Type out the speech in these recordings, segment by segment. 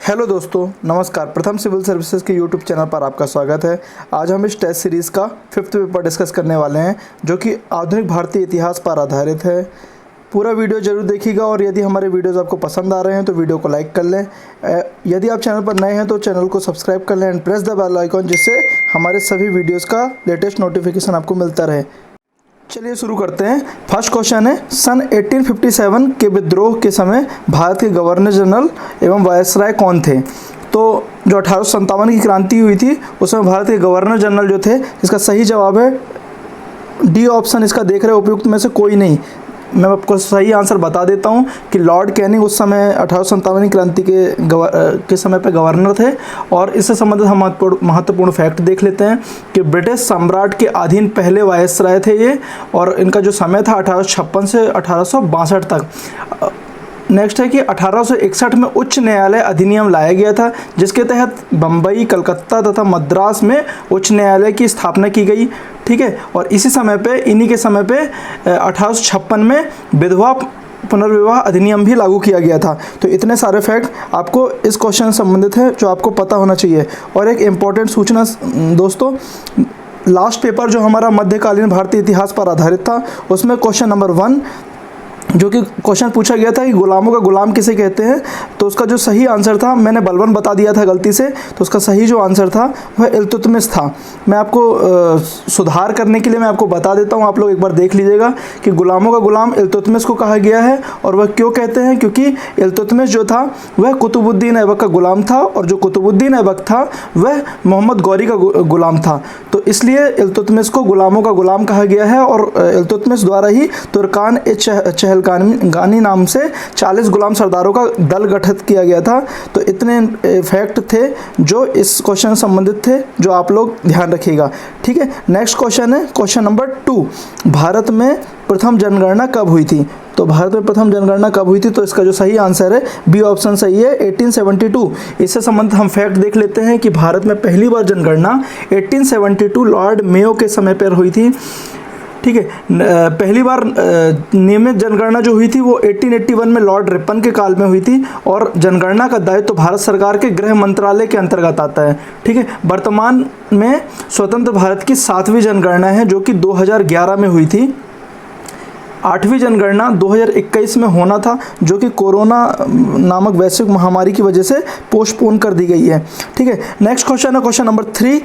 Hello दोस्तों, नमस्कार। प्रथम सिविल सर्विसेज के यूट्यूब चैनल पर आपका स्वागत है। आज हम इस टेस्ट सीरीज़ का 5th पेपर डिस्कस करने वाले हैं, जो कि आधुनिक भारतीय इतिहास पर आधारित है। पूरा वीडियो जरूर देखिएगा और यदि हमारे वीडियोस आपको पसंद आ रहे हैं तो वीडियो को लाइक कर लें। यदि आप चैनल पर नए हैं तो चैनल को सब्सक्राइब कर लें and press the bell icon, जिससे हमारे सभी वीडियोज़ का लेटेस्ट नोटिफिकेशन आपको मिलता रहे। चलिए शुरू करते हैं। फर्स्ट क्वेश्चन है, सन 1857 के विद्रोह के समय भारत के गवर्नर जनरल एवं वायसराय कौन थे? तो जो 1857 की क्रांति हुई थी उसमें भारत के गवर्नर जनरल जो थे, इसका सही जवाब है डी ऑप्शन। इसका देख रहे उपयुक्त में से कोई नहीं। मैं आपको सही आंसर बता देता हूं कि लॉर्ड कैनिंग उस समय 1857 की क्रांति के समय पे गवर्नर थे। और इससे संबंधित हम महत्वपूर्ण फैक्ट देख लेते हैं कि ब्रिटिश सम्राट के अधीन पहले वायसराय थे ये, और इनका जो समय था 1856 से 1862 तक। नेक्स्ट है कि 1861 में उच्च न्यायालय अधिनियम लाया गया था, जिसके तहत बम्बई, कलकत्ता तथा मद्रास में उच्च न्यायालय की स्थापना की गई। ठीक है, और इसी समय पे, इन्हीं के समय पे 1856 में विधवा पुनर्विवाह अधिनियम भी लागू किया गया था। तो इतने सारे फैक्ट आपको इस क्वेश्चन से संबंधित है जो आपको पता होना चाहिए। और एक इम्पॉर्टेंट सूचना दोस्तों, लास्ट पेपर जो हमारा मध्यकालीन भारतीय इतिहास पर आधारित था, उसमें क्वेश्चन नंबर 1 जो कि क्वेश्चन पूछा गया था कि गुलामों का गुलाम किसे कहते हैं, तो उसका जो सही आंसर था, मैंने बलबन बता दिया था गलती से, तो उसका सही जो आंसर था वह इल्तुतमिश था। मैं आपको सुधार करने के लिए मैं आपको बता देता हूँ, आप लोग एक बार देख लीजिएगा कि गुलामों का गुलाम इल्तुतमिश को कहा गया है। और वह क्यों कहते हैं? क्योंकि इल्तुतमिश जो था वह कुतुबुद्दीन ऐबक का गुलाम था, और जो कुतुबुद्दीन ऐबक था वह मोहम्मद गौरी का गुलाम था। तो इसलिए इल्तुतमिश को गुलामों का गुलाम कहा गया है। और इल्तुतमिश द्वारा ही तुर्कान चहलगानी नाम से 40 गुलाम सरदारों का दल गठित किया गया था। तो इतने फैक्ट थे जो इस क्वेश्चन से संबंधित थे, जो आप लोग ध्यान रखिएगा। ठीक है, नेक्स्ट क्वेश्चन है क्वेश्चन नंबर 2, भारत में प्रथम जनगणना कब हुई थी? तो भारत में प्रथम जनगणना कब हुई थी? तो इसका जो सही आंसर है बी ऑप्शन सही है, 1872। इससे संबंधित हम फैक्ट देख लेते हैं कि भारत में पहली बार जनगणना 1872 लॉर्ड मेयो के समय पर हुई थी। ठीक है, पहली बार नियमित जनगणना जो हुई थी वो 1881 में लॉर्ड रिपन के काल में हुई थी। और जनगणना का दायित्व तो भारत सरकार के गृह मंत्रालय के अंतर्गत आता है। ठीक है, वर्तमान में स्वतंत्र भारत की 7वीं जनगणना है, जो कि 2011 में हुई थी। 8वीं जनगणना 2021 में होना था, जो कि कोरोना नामक वैश्विक महामारी की वजह से पोस्टपोन कर दी गई है। ठीक है, नेक्स्ट क्वेश्चन है क्वेश्चन नंबर 3,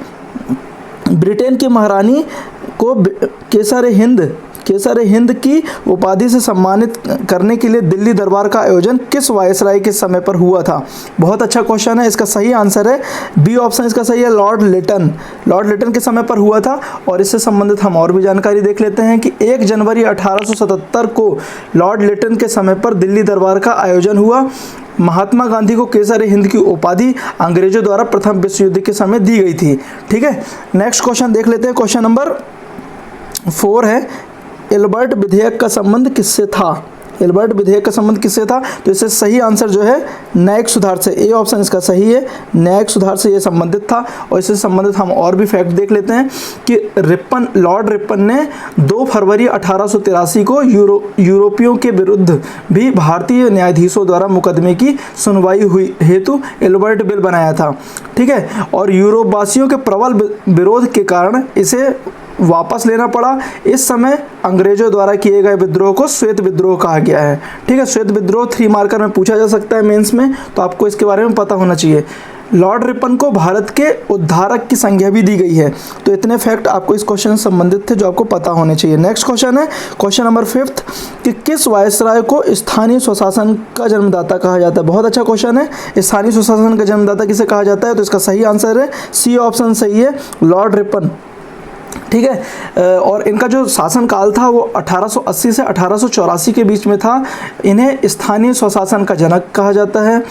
ब्रिटेन की महारानी को केसर हिंद की उपाधि से सम्मानित करने के लिए दिल्ली दरबार का आयोजन किस वायसराय के समय पर हुआ था? बहुत अच्छा क्वेश्चन है। इसका सही आंसर है बी ऑप्शन, इसका सही है लॉर्ड लिटन के समय पर हुआ था। और इससे संबंधित हम और भी जानकारी देख लेते हैं कि 1 जनवरी 1877 को लॉर्ड लिटन के समय पर दिल्ली दरबार का आयोजन हुआ। महात्मा गांधी को केसर हिंद की उपाधि अंग्रेजों द्वारा प्रथम विश्व युद्ध के समय दी गई थी। ठीक है, नेक्स्ट क्वेश्चन देख लेते हैं। क्वेश्चन नंबर 4 है, एल्बर्ट विधेयक का संबंध किससे था? एल्बर्ट विधेयक का संबंध किससे था? तो इससे सही आंसर जो है न्यायिक सुधार से, ए ऑप्शन इसका सही है, न्यायिक सुधार से ये संबंधित था। और इससे संबंधित हम और भी फैक्ट देख लेते हैं कि लॉर्ड रिपन ने 2 फरवरी 1883 को यूरोपियों के विरुद्ध भी भारतीय न्यायाधीशों द्वारा मुकदमे की सुनवाई हुई हेतु एल्बर्ट बिल बनाया था। ठीक है, और यूरोपवासियों के प्रबल विरोध के कारण इसे वापस लेना पड़ा। इस समय अंग्रेजों द्वारा किए गए विद्रोह को श्वेत विद्रोह कहा गया है। ठीक है, श्वेत विद्रोह 3 मार्कर में पूछा जा सकता है मेंस में, तो आपको इसके बारे में पता होना चाहिए। लॉर्ड रिपन को भारत के उद्धारक की संज्ञा भी दी गई है। तो इतने फैक्ट आपको इस क्वेश्चन से संबंधित थे जो आपको पता होने चाहिए। नेक्स्ट क्वेश्चन है क्वेश्चन नंबर 5 कि किस वायसराय को स्थानीय स्वशासन का जन्मदाता कहा जाता है? बहुत अच्छा क्वेश्चन है। स्थानीय स्वशासन का जन्मदाता किसे कहा जाता है? तो इसका सही आंसर है सी ऑप्शन सही है, लॉर्ड रिपन। ठीक है, और इनका जो शासन काल था वो 1880 से 1884 के बीच में था। इन्हें स्थानीय स्वशासन का जनक कहा जाता है।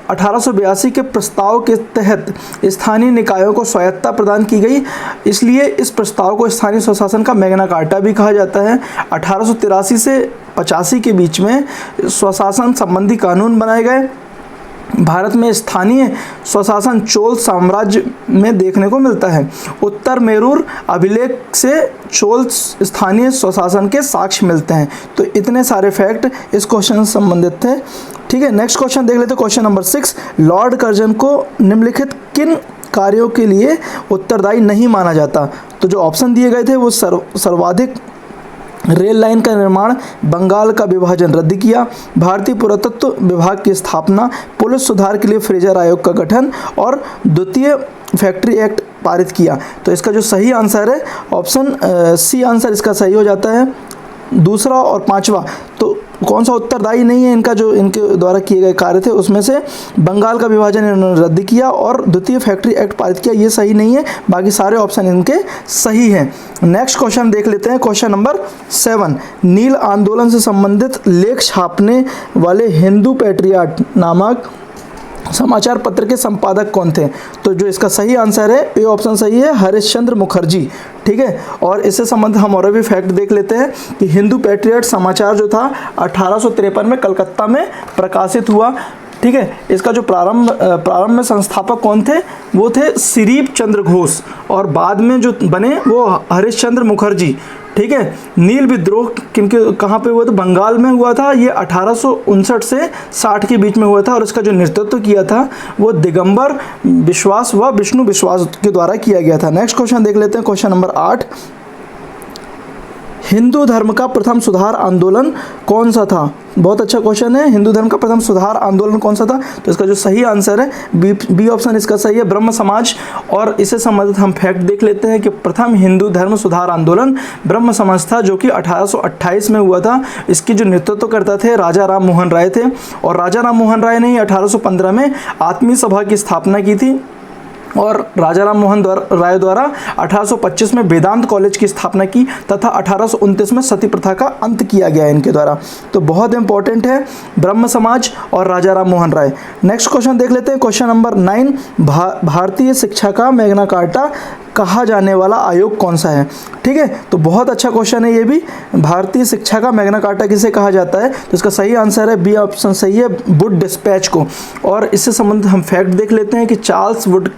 1882 के प्रस्ताव के तहत स्थानीय निकायों को स्वायत्तता प्रदान की गई, इसलिए इस प्रस्ताव को स्थानीय स्वशासन का मैग्ना कार्टा भी कहा जाता है। 1883 से 85 के बीच में स्वशासन संबंधी कानून बनाए गए। भारत में स्थानीय स्वशासन चोल साम्राज्य में देखने को मिलता है। उत्तर मेरूर अभिलेख से चोल स्थानीय स्वशासन के साक्ष्य मिलते हैं। तो इतने सारे फैक्ट इस क्वेश्चन से संबंधित थे। ठीक है, नेक्स्ट क्वेश्चन देख लेते हैं, क्वेश्चन नंबर 6। लॉर्ड कर्जन को निम्नलिखित किन कार्यों के लिए उत्तरदायी नहीं माना जाता? तो जो ऑप्शन दिए गए थे वो सर्वाधिक रेल लाइन का निर्माण, बंगाल का विभाजन रद्द किया, भारतीय पुरातत्व विभाग की स्थापना, पुलिस सुधार के लिए फ्रेजर आयोग का गठन और द्वितीय फैक्ट्री एक्ट पारित किया। तो इसका जो सही आंसर है ऑप्शन सी आंसर इसका सही हो जाता है। दूसरा और पांचवा तो कौन सा उत्तरदायी नहीं है इनका, जो इनके द्वारा किए गए कार्य थे उसमें से बंगाल का विभाजन इन्होंने रद्द किया और द्वितीय फैक्ट्री एक्ट पारित किया, ये सही नहीं है, बाकी सारे ऑप्शन इनके सही हैं। नेक्स्ट क्वेश्चन देख लेते हैं, क्वेश्चन नंबर 7। नील आंदोलन से संबंधित लेख छापने वाले हिंदू पैट्रियट नामक समाचार पत्र के संपादक कौन थे? तो जो इसका सही आंसर है ए ऑप्शन सही है, हरिश्चंद्र मुखर्जी। ठीक है, और इससे संबंधित हम और भी फैक्ट देख लेते हैं कि हिंदू पैट्रियट समाचार जो था 1853 में कलकत्ता में प्रकाशित हुआ। ठीक है, इसका जो प्रारंभ में संस्थापक कौन थे? वो थे सिरीप चंद्र घोष और बाद में जो बने वो हरिश्चंद्र मुखर्जी। ठीक है, नील विद्रोह किनके कहाँ पे हुआ था? बंगाल में हुआ था। ये 1859 से 60 के बीच में हुआ था और इसका जो नेतृत्व किया था वो दिगंबर विश्वास व विष्णु विश्वास के द्वारा किया गया था। नेक्स्ट क्वेश्चन देख लेते हैं, क्वेश्चन नंबर 8। हिंदू धर्म का प्रथम सुधार आंदोलन कौन सा था? बहुत अच्छा क्वेश्चन है, हिंदू धर्म का प्रथम सुधार आंदोलन कौन सा था? तो इसका जो सही आंसर है बी ऑप्शन इसका सही है, ब्रह्म समाज। और इससे संबंधित हम फैक्ट देख लेते हैं कि प्रथम हिंदू धर्म सुधार आंदोलन ब्रह्म समाज था, जो कि 1828 में हुआ था। इसकी जो नेतृत्व करता थे राजा राम मोहन राय थे और राजा राम मोहन राय ने ही 1815 में आत्मीय सभा की स्थापना की थी और राजा राम मोहन राय द्वारा 1825 में वेदांत कॉलेज की स्थापना की तथा 1829 में सती प्रथा का अंत किया गया इनके द्वारा। तो बहुत इंपॉर्टेंट है ब्रह्म समाज और राजा राम मोहन राय। नेक्स्ट क्वेश्चन देख लेते हैं, क्वेश्चन नंबर 9। भारतीय शिक्षा का मैग्ना कार्टा कहा जाने वाला आयोग कौन सा है? ठीक है, तो बहुत अच्छा क्वेश्चन है ये भी। भारतीय शिक्षा का मैग्ना कार्टा किसे कहा जाता है? तो इसका सही आंसर है बी ऑप्शन सही है, वुड डिस्पैच को। और इससे संबंधित हम फैक्ट देख लेते हैं कि चार्ल्स वुड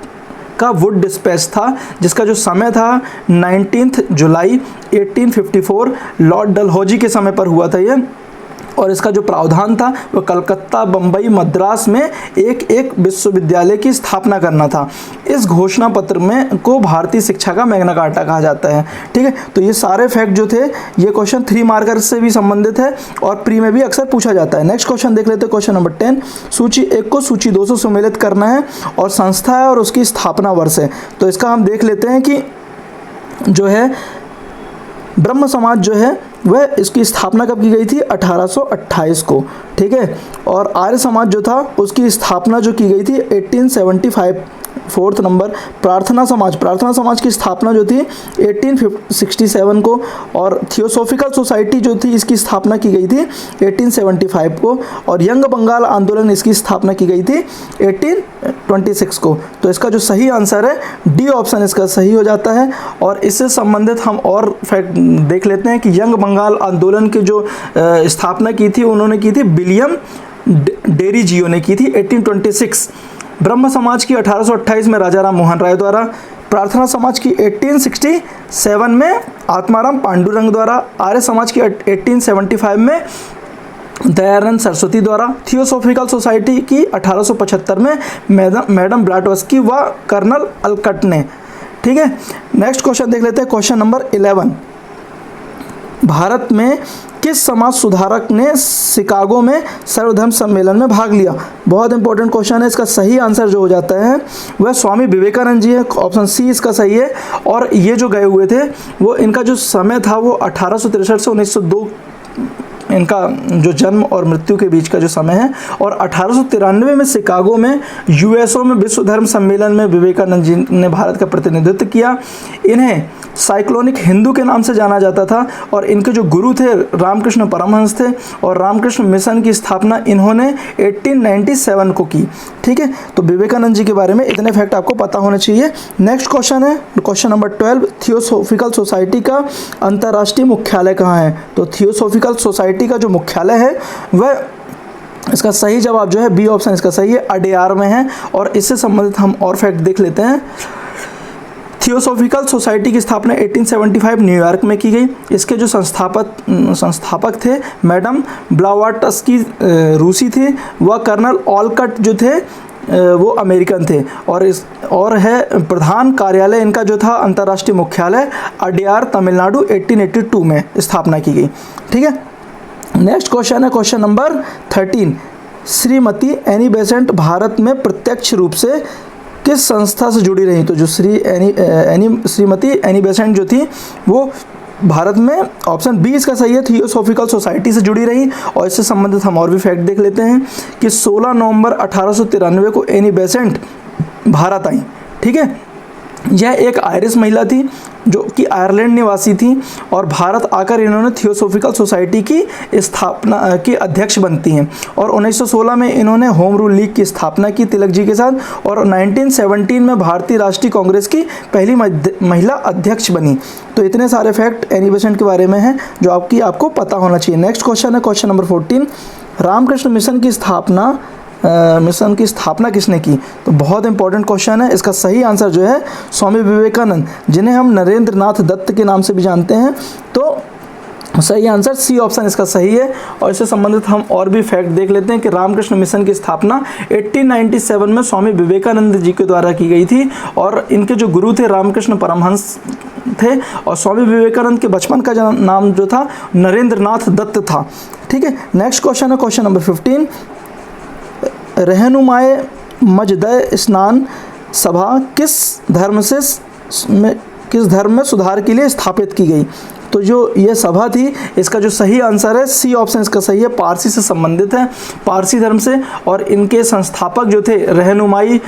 का वुड डिस्पैच था, जिसका जो समय था 19 जुलाई 1854 लॉर्ड डलहौजी के समय पर हुआ था ये। और इसका जो प्रावधान था वो कलकत्ता, बम्बई, मद्रास में एक विश्वविद्यालय की स्थापना करना था। इस घोषणा पत्र में को भारतीय शिक्षा का मैग्ना कार्टा कहा जाता है। ठीक है, तो ये सारे फैक्ट जो थे ये क्वेश्चन 3 मार्कर से भी संबंधित है और प्री में भी अक्सर पूछा जाता है। नेक्स्ट क्वेश्चन देख लेते हैं, क्वेश्चन नंबर 10। सूची 1 को सूची 2 से सम्मिलित करना है और संस्था है और उसकी स्थापना वर्ष है। तो इसका हम देख लेते हैं कि जो है ब्रह्म समाज जो है वह इसकी स्थापना कब की गई थी? 1828 को। ठीक है, और आर्य समाज जो था उसकी स्थापना जो की गई थी 1875। 4th नंबर प्रार्थना समाज की स्थापना जो थी 1867 को और थियोसॉफिकल सोसाइटी जो थी इसकी स्थापना की गई थी 1875 को और यंग बंगाल आंदोलन इसकी स्थापना की गई थी 1826 को। तो इसका जो सही आंसर है डी ऑप्शन इसका सही हो जाता है। और इससे संबंधित हम और फैक्ट देख लेते हैं कि यंग बंगाल आंदोलन की जो स्थापना की थी उन्होंने की थी विलियम डेरीजियो ने की थी 1826। ब्रह्म समाज की 1828 में राजा राम मोहन राय द्वारा, प्रार्थना समाज की 1867 में आत्माराम पांडुरंग द्वारा, आर्य समाज की 1875 में दयानंद सरस्वती द्वारा, थियोसॉफिकल सोसाइटी की 1875 में मैडम ब्लैटवस्की व कर्नल अलकट ने। ठीक है, नेक्स्ट क्वेश्चन देख लेते हैं, क्वेश्चन नंबर 11। भारत में किस समाज सुधारक ने शिकागो में सर्वधर्म सम्मेलन में भाग लिया? बहुत इंपॉर्टेंट क्वेश्चन है। इसका सही आंसर जो हो जाता है वह स्वामी विवेकानंद जी है, ऑप्शन सी इसका सही है। और ये जो गए हुए थे वो इनका जो समय था वो 1863 से 1902 इनका जो जन्म और मृत्यु के बीच का जो समय है। और 1893 में शिकागो में यूएसओ में विश्व धर्म सम्मेलन में विवेकानंद जी ने भारत का प्रतिनिधित्व किया। इन्हें साइक्लोनिक हिंदू के नाम से जाना जाता था और इनके जो गुरु थे रामकृष्ण परमहंस थे और रामकृष्ण मिशन की स्थापना इन्होंने 1897 को की। ठीक है, तो विवेकानंद जी के बारे में इतने फैक्ट आपको पता होने चाहिए। नेक्स्ट क्वेश्चन है क्वेश्चन नंबर 12। थियोसॉफिकल सोसाइटी का अंतर्राष्ट्रीय मुख्यालय कहाँ है? तो थियोसॉफिकल सोसाइटी का जो मुख्यालय है वह, इसका सही जवाब जो है बी ऑप्शन इसका सही है, अडेयार में है। और इससे संबंधित हम और फैक्ट देख लेते हैं। थियोसॉफिकल सोसाइटी की स्थापना 1875 न्यूयॉर्क में की गई। इसके जो संस्थापक थे मैडम ब्लावाटस्की रूसी थे, व कर्नल ऑलकट जो थे वो अमेरिकन थे। और है प्रधान कार्यालय इनका जो था अंतर्राष्ट्रीय मुख्यालय अड्यार तमिलनाडु 1882 में स्थापना की गई। ठीक है, नेक्स्ट क्वेश्चन है question number 13। Shrimati Annie Besant Bharat में प्रत्यक्ष रूप से किस संस्था से जुड़ी रही? तो जो श्रीमती एनी बेसेंट जो थी वो भारत में, ऑप्शन बी इसका सही है, थियोसॉफिकल सोसाइटी से जुड़ी रही। और इससे संबंधित हम और भी फैक्ट देख लेते हैं कि 16 नवंबर 1893 को एनी बेसेंट भारत आई। ठीक है, यह एक आयरिश महिला थी जो कि आयरलैंड निवासी थी, और भारत आकर इन्होंने थियोसॉफिकल सोसाइटी की स्थापना की अध्यक्ष बनती हैं। और 1916 में इन्होंने होम रूल लीग की स्थापना की तिलक जी के साथ, और 1917 में भारतीय राष्ट्रीय कांग्रेस की पहली महिला अध्यक्ष बनी। तो इतने सारे फैक्ट एनी बेसेंट के बारे में हैं जो आपको पता होना चाहिए। नेक्स्ट क्वेश्चन है क्वेश्चन नंबर 14। रामकृष्ण मिशन की स्थापना किसने की? तो बहुत इंपॉर्टेंट क्वेश्चन है। इसका सही आंसर जो है स्वामी विवेकानंद, जिन्हें हम नरेंद्र नाथ दत्त के नाम से भी जानते हैं। तो सही आंसर सी ऑप्शन इसका सही है। और इससे संबंधित हम और भी फैक्ट देख लेते हैं कि रामकृष्ण मिशन की स्थापना 1897 में स्वामी विवेकानंद जी के द्वारा की गई थी, और इनके जो गुरु थे रामकृष्ण परमहंस थे, और स्वामी विवेकानंद के बचपन का नाम जो था नरेंद्र नाथ दत्त था। ठीक है, नेक्स्ट क्वेश्चन है क्वेश्चन नंबर 15। रहनुमाए मजदय स्नान सभा किस धर्म में सुधार के लिए स्थापित की गई? तो जो ये सभा थी इसका जो सही आंसर है सी ऑप्शन इसका सही है, पारसी से संबंधित है, पारसी धर्म से। और इनके संस्थापक जो थे रहनुमाई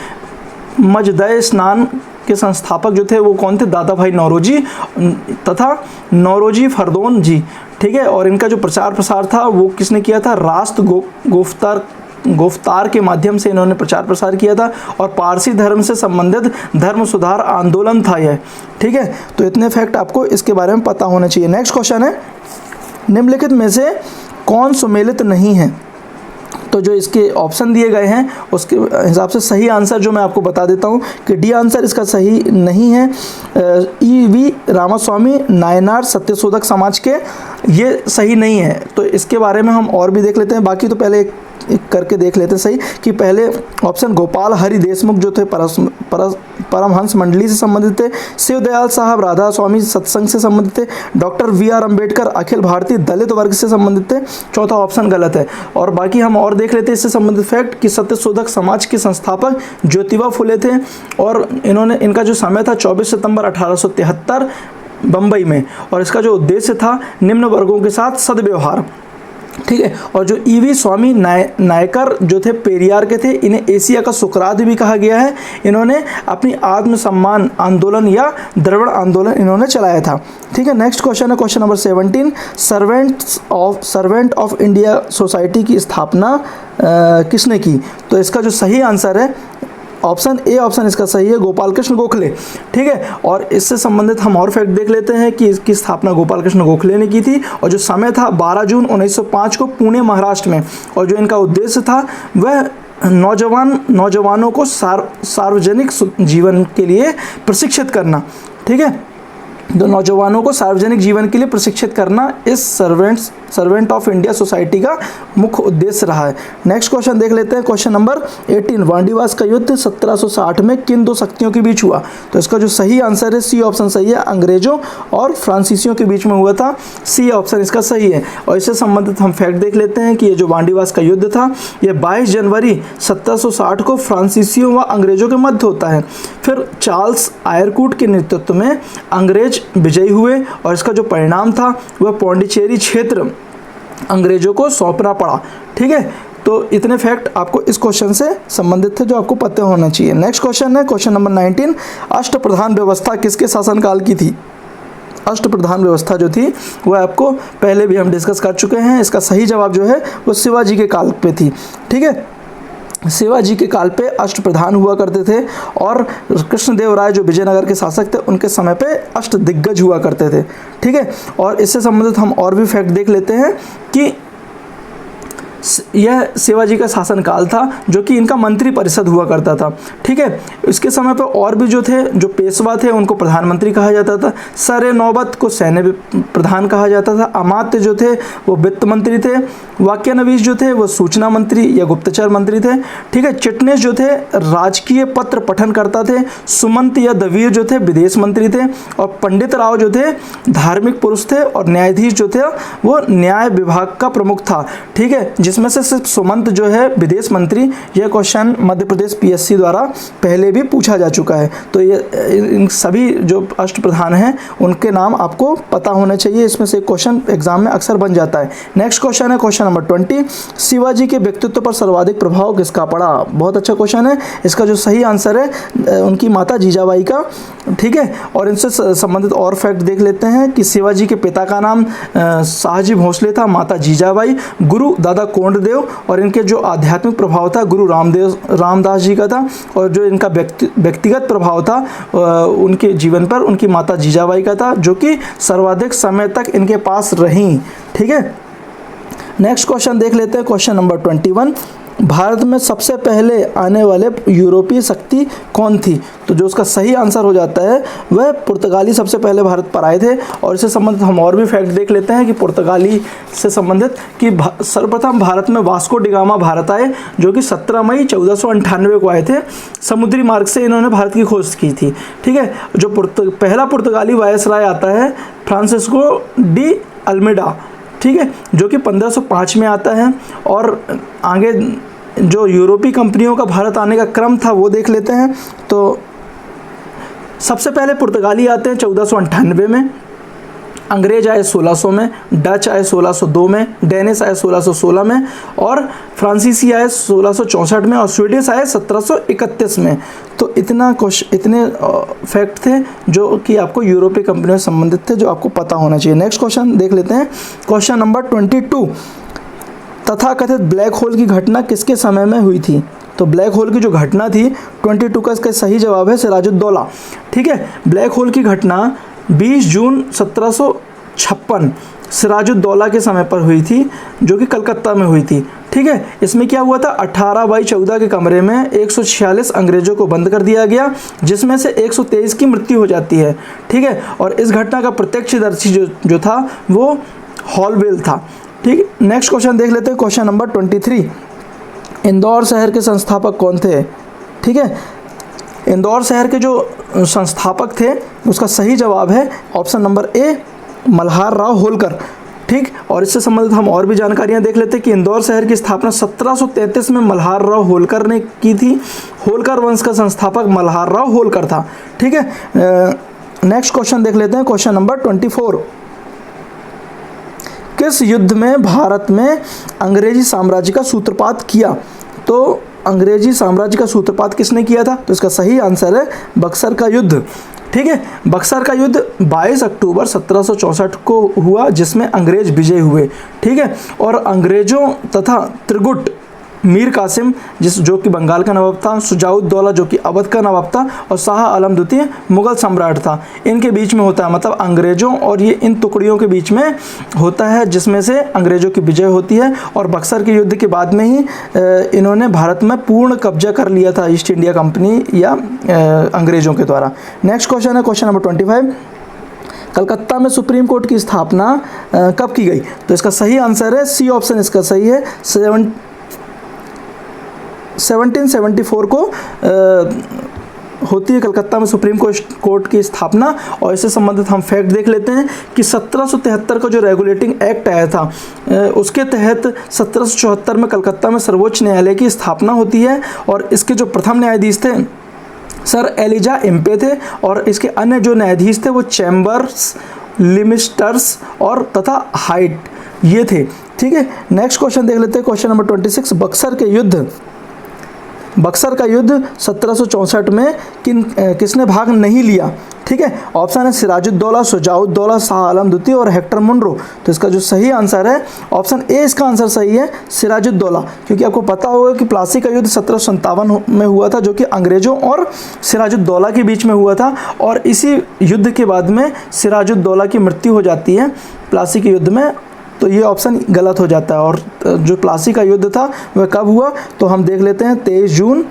मजदय स्नान के संस्थापक जो थे वो कौन थे? दादा भाई नौरोजी तथा नौरोजी फरदौन जी। ठीक है, और इनका जो प्रचार प्रसार था वो किसने किया था? रास्त गोफ्तार के माध्यम से इन्होंने प्रचार प्रसार किया था, और पारसी धर्म से संबंधित धर्म सुधार आंदोलन था यह। ठीक है, तो इतने फैक्ट आपको इसके बारे में पता होना चाहिए। नेक्स्ट क्वेश्चन है निम्नलिखित में से कौन सुमेलित नहीं है? तो जो इसके ऑप्शन दिए गए हैं उसके हिसाब से सही आंसर जो मैं आपको बता देता हूं कि डी आंसर इसका सही नहीं है। वी रामास्वामी नायनार सत्यशोधक समाज के ये सही नहीं है। तो इसके बारे में हम और भी देख लेते हैं, बाकी तो पहले एक करके देख लेते हैं सही कि पहले ऑप्शन गोपाल हरि देशमुख जो थे परमहंस मंडली से संबंधित थे, शिवदयाल साहब राधा स्वामी सत्संग से संबंधित थे, डॉक्टर वी.आर. अम्बेडकर अखिल भारतीय दलित वर्ग से संबंधित थे। चौथा ऑप्शन गलत है। और बाकी हम और देख लेते हैं इससे संबंधित फैक्ट कि सत्यशोधक समाज के संस्थापक ज्योतिबा फुले थे, और इनका जो समय था 24 सितंबर 1873 बम्बई में, और इसका जो उद्देश्य था निम्न वर्गों के साथ सद्व्यवहार। ठीक है, और जो ईवी स्वामी नायकर जो थे पेरियार के थे, इन्हें एशिया का सुकरात भी कहा गया है। इन्होंने अपनी आत्मसम्मान आंदोलन या द्रविड़ आंदोलन इन्होंने चलाया था। ठीक है, नेक्स्ट क्वेश्चन है question number 17। Servant of India society की स्थापना किसने की? तो इसका जो सही आंसर है ऑप्शन ए ऑप्शन इसका सही है, गोपाल कृष्ण गोखले। ठीक है, और इससे संबंधित हम और फैक्ट देख लेते हैं कि इसकी स्थापना गोपाल कृष्ण गोखले ने की थी, और जो समय था 12 जून 1905 को पुणे महाराष्ट्र में, और जो इनका उद्देश्य था वह नौजवानों को सार्वजनिक जीवन के लिए प्रशिक्षित करना। ठीक है, तो नौजवानों को सार्वजनिक जीवन के लिए प्रशिक्षित करना इस सर्वेंट ऑफ इंडिया सोसाइटी का मुख्य उद्देश्य रहा है। नेक्स्ट क्वेश्चन देख लेते हैं क्वेश्चन नंबर 18। वांडीवास का युद्ध 1760 में किन दो शक्तियों के बीच हुआ? तो इसका जो सही आंसर है सी ऑप्शन सही है, अंग्रेजों और फ्रांसीसियों के बीच में हुआ था। सी ऑप्शन इसका सही है। और इससे संबंधित हम फैक्ट देख लेते हैं कि ये जो वांडीवास का युद्ध था ये 22 जनवरी 1760 को फ्रांसीसियों व अंग्रेजों के मध्य होता है। फिर चार्ल्स आयरकूट के नेतृत्व में अंग्रेज विजयी हुए, और इसका जो परिणाम था वह पौंडीचेरी क्षेत्र अंग्रेजों को सौंपना पड़ा। ठीक है, तो इतने फैक्ट आपको इस क्वेश्चन से संबंधित थे जो आपको पता होना चाहिए। नेक्स्ट क्वेश्चन है क्वेश्चन नंबर 19। अष्टप्रधान व्यवस्था किसके शासनकाल की थी? अष्टप्रधान व्यवस्था जो थी वह आपको पहले भी हम डिस्कस कर चुके हैं। इसका सही जवाब जो है वो शिवाजी के काल पे थी। ठीक है, शिवाजी के काल पे अष्टप्रधान हुआ करते थे, और कृष्णदेव राय जो विजयनगर के शासक थे उनके समय पे अष्ट दिग्गज हुआ करते थे। ठीक है, और इससे संबंधित हम और भी फैक्ट देख लेते हैं कि यह शिवाजी का शासनकाल था, जो कि इनका मंत्री परिषद हुआ करता था। ठीक है, इसके समय पर और भी जो थे, जो पेशवा थे, उनको प्रधानमंत्री कहा जाता था। सर नौबत को सैन्य प्रधान कहा जाता था। अमात्य जो थे वो वित्त मंत्री थे। वाक्यानवीस जो थे वो सूचना मंत्री या गुप्तचर मंत्री थे। ठीक है, चिटनेस जो थे राजकीय पत्र पठन करता थे। सुमंत या दवीर जो थे विदेश मंत्री थे। और पंडित राव जो थे धार्मिक पुरुष थे। और न्यायाधीश जो थे वो न्याय विभाग का प्रमुख था। ठीक है, जिसमें से सिर्फ सुमंत जो है विदेश मंत्री, यह क्वेश्चन मध्य प्रदेश पीएससी द्वारा पहले भी पूछा जा चुका है। तो ये इन सभी जो अष्टप्रधान हैं उनके नाम आपको पता होने चाहिए। इसमें से क्वेश्चन एग्जाम में अक्सर बन जाता है। नेक्स्ट क्वेश्चन है क्वेश्चन नंबर 20, शिवाजी के व्यक्तित्व पर सर्वाधिक प्रभाव किसका पड़ा? बहुत अच्छा क्वेश्चन है। इसका जो सही आंसर है उनकी माता जीजाबाई का। ठीक है, और इनसे संबंधित और फैक्ट देख लेते हैं कि शिवाजी के पिता का नाम शाहजी भोसले था, माता जीजाबाई, गुरु दादा कोंडदेव, और इनके जो आध्यात्मिक प्रभाव था गुरु रामदास जी का था। और जो इनका व्यक्तिगत प्रभाव था उनके जीवन पर उनकी माता जीजाबाई का था, जो कि सर्वाधिक समय तक इनके पास रहीं। ठीक है, नेक्स्ट क्वेश्चन देख लेते हैं क्वेश्चन नंबर 21, भारत में सबसे पहले आने वाले यूरोपीय शक्ति कौन थी? तो जो उसका सही आंसर हो जाता है वह पुर्तगाली सबसे पहले भारत पर आए थे। और इससे संबंधित हम और भी फैक्ट देख लेते हैं कि पुर्तगाली से संबंधित कि सर्वप्रथम भारत में वास्को डी गामा भारत आए, जो कि 17 मई 1498 को आए थे। समुद्री मार्ग से इन्होंने भारत की खोज की थी। ठीक है, जो पहला पुर्तगाली वायसराय आता है फ्रांसिस्को डी अल्मेडा। ठीक है, जो कि 1505 में आता है। और आगे जो यूरोपीय कंपनियों का भारत आने का क्रम था वो देख लेते हैं। तो सबसे पहले पुर्तगाली आते हैं 1498 में, अंग्रेज आए 1600 में, डच आए 1602 में, डेनिश आए 1616 में, और फ्रांसीसी आए 1664 में, और स्वीडिश आए 1731 में। तो इतने फैक्ट थे जो कि आपको यूरोपीय कंपनियों से संबंधित थे, जो आपको पता होना चाहिए। नेक्स्ट क्वेश्चन देख लेते हैं क्वेश्चन नंबर 22, तथाकथित ब्लैक होल की घटना किसके समय में हुई थी? तो ब्लैक होल की जो घटना थी 22 का इसका सही जवाब है सिराजुद्दौला। ठीक है, ब्लैक होल की घटना 20 जून 1756 सिराजुद्दौला के समय पर हुई थी, जो कि कलकत्ता में हुई थी। ठीक है, इसमें क्या हुआ था, 18/14 के कमरे में 146 अंग्रेजों को बंद कर दिया गया, जिसमें से 123 की मृत्यु हो जाती है। ठीक है, और इस घटना का प्रत्यक्षदर्शी जो था वो हॉलवेल था। ठीक, नेक्स्ट क्वेश्चन देख लेते हैं क्वेश्चन नंबर 23, इंदौर शहर के संस्थापक कौन थे? ठीक है, इंदौर शहर के जो संस्थापक थे उसका सही जवाब है option number A, Malhar Rao Holkar. ठीक, और इससे संबंधित हम और भी जानकारियां देख लेते हैं कि इंदौर शहर की स्थापना 1733 में मल्हार राव होलकर ने की थी। होलकर वंश का संस्थापक मल्हार राव होलकर था। ठीक है, नेक्स्ट क्वेश्चन देख लेते हैं क्वेश्चन नंबर 24, किस युद्ध में भारत में अंग्रेजी साम्राज्य का सूत्रपात किया? तो अंग्रेजी साम्राज्य का सूत्रपात किसने किया था? तो इसका सही आंसर है बक्सर का युद्ध। ठीक है, बक्सर का युद्ध 22 अक्टूबर 1764 को हुआ, जिसमें अंग्रेज विजय हुए। ठीक है, और अंग्रेजों तथा त्रिगुट मीर कासिम जो कि बंगाल का नवाब था, शुजाउद्दौला जो कि अवध का नवाब था, और शाह आलम द्वितीय मुगल सम्राट था, इनके बीच में होता है। मतलब अंग्रेजों और ये इन टुकड़ियों के बीच में होता है, जिसमें से अंग्रेजों की विजय होती है। और बक्सर के युद्ध के बाद में ही इन्होंने भारत में पूर्ण कब्जा कर लिया था ईस्ट इंडिया कंपनी या अंग्रेजों के द्वारा। नेक्स्ट क्वेश्चन है क्वेश्चन नंबर 25, कलकत्ता में सुप्रीम कोर्ट की स्थापना कब की गई? तो इसका सही आंसर है सी ऑप्शन, इसका सही है 1774 को होती है कलकत्ता में सुप्रीम कोर्ट की स्थापना। और इससे संबंधित हम फैक्ट देख लेते हैं कि 1773 का जो रेगुलेटिंग एक्ट आया था उसके तहत 1774 में कलकत्ता में सर्वोच्च न्यायालय की स्थापना होती है। और इसके जो प्रथम न्यायाधीश थे सर एलिजा इम्पे थे, और इसके अन्य जो न्यायाधीश थे वो चैम्बर्स, लिमिस्टर्स और तथा हाइट ये थे। ठीक है, नेक्स्ट क्वेश्चन देख लेते हैं क्वेश्चन नंबर 26, बक्सर का युद्ध 1764 में किसने भाग नहीं लिया? ठीक है, ऑप्शन है सिराजुद्दौला, शुजाउद्दौला, शाह आलम द्वितीय और हेक्टर मुनरो। तो इसका जो सही आंसर है ऑप्शन ए, इसका आंसर सही है सिराजुद्दौला, क्योंकि आपको पता होगा कि प्लासी का युद्ध 1757 में हुआ था, जो कि अंग्रेजों और सिराजुद्दौला के बीच में हुआ था। और इसी युद्ध के बाद में सिराजुद्दौला की मृत्यु हो जाती है प्लासी के युद्ध में, तो ये ऑप्शन गलत हो जाता है। और जो प्लासी का युद्ध था वह कब हुआ, तो हम देख लेते हैं 23 जून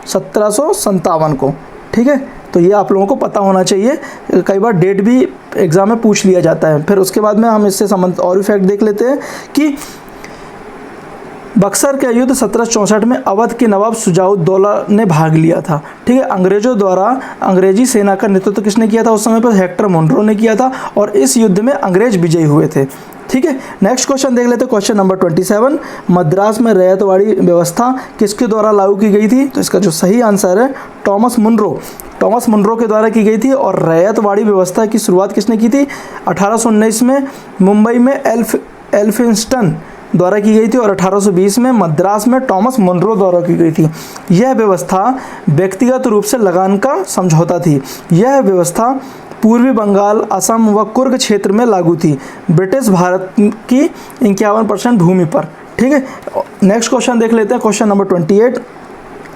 1757 को। ठीक है, तो ये आप लोगों को पता होना चाहिए, कई बार डेट भी एग्ज़ाम में पूछ लिया जाता है। फिर उसके बाद में हम इससे संबंधित और भी फैक्ट देख लेते हैं कि बक्सर के युद्ध 1764 में अवध के नवाब शुजाउद्दौला ने भाग लिया था। ठीक है, अंग्रेजों द्वारा अंग्रेजी सेना का नेतृत्व किसने किया था उस समय पर, हेक्टर मोनरो ने किया था, और इस युद्ध में अंग्रेज विजयी हुए थे। ठीक है, नेक्स्ट क्वेश्चन देख लेते हैं, क्वेश्चन नंबर 27। मद्रास में रैयतवाड़ी व्यवस्था किसके द्वारा लागू की गई थी, तो इसका जो सही आंसर है टॉमस मुनरो के द्वारा की गई थी। और रैयतवाड़ी व्यवस्था की शुरुआत किसने की थी, 1819 में मुंबई में एल्फिंस्टन द्वारा की गई थी, और 1820 में मद्रास में टॉमस मुनरो द्वारा की गई थी। यह व्यवस्था व्यक्तिगत रूप से लगान का समझौता थी। यह व्यवस्था पूर्वी बंगाल, असम व कुर्ग क्षेत्र में लागू थी, ब्रिटिश भारत की 51% भूमि पर। ठीक है, नेक्स्ट क्वेश्चन देख लेते हैं, क्वेश्चन नंबर 28।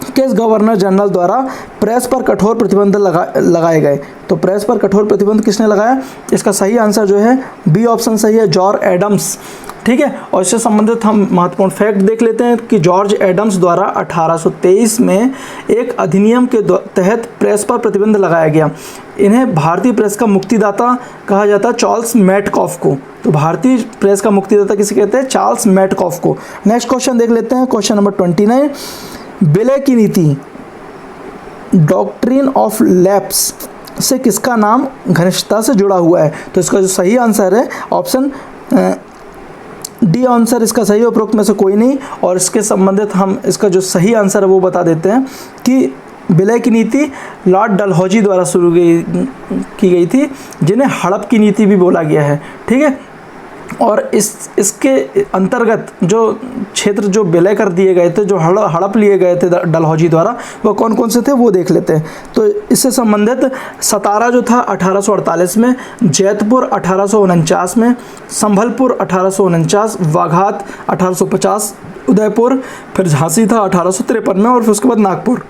किस गवर्नर जनरल द्वारा प्रेस पर कठोर प्रतिबंध लगाए गए, तो प्रेस पर कठोर प्रतिबंध किसने लगाया, इसका सही आंसर जो है बी ऑप्शन सही है, जॉर्ज एडम्स। ठीक है, और इससे संबंधित हम महत्वपूर्ण फैक्ट देख लेते हैं कि जॉर्ज एडम्स द्वारा 1823 में एक अधिनियम के तहत प्रेस पर प्रतिबंध लगाया गया। इन्हें भारतीय प्रेस का मुक्तिदाता कहा जाता है, चार्ल्स मैटकॉफ को। तो भारतीय प्रेस का मुक्तिदाता किसे कहते हैं, चार्ल्स मैटकॉफ को। नेक्स्ट क्वेश्चन देख लेते हैं, क्वेश्चन नंबर 29। विलय की नीति, डॉक्ट्रिन ऑफ लैप्स से किसका नाम घनिष्ठता से जुड़ा हुआ है, तो इसका जो सही आंसर है ऑप्शन डी आंसर इसका सही है, उपरोक्त में से कोई नहीं। और इसके संबंधित हम इसका जो सही आंसर है वो बता देते हैं कि विलय की नीति लॉर्ड डलहौजी द्वारा शुरू की गई थी, जिन्हें हड़प की नीति भी बोला गया है। ठीक है, और इसके अंतर्गत जो क्षेत्र जो विलय कर दिए गए थे, जो हड़प लिए गए थे डलहौजी द्वारा, वो कौन कौन से थे वो देख लेते हैं। तो इससे संबंधित सतारा जो था 1848 में, जैतपुर 1849 में, संभलपुर 1849, वाघात 1850, उदयपुर, फिर झांसी था 1853 में, और फिर उसके बाद नागपुर।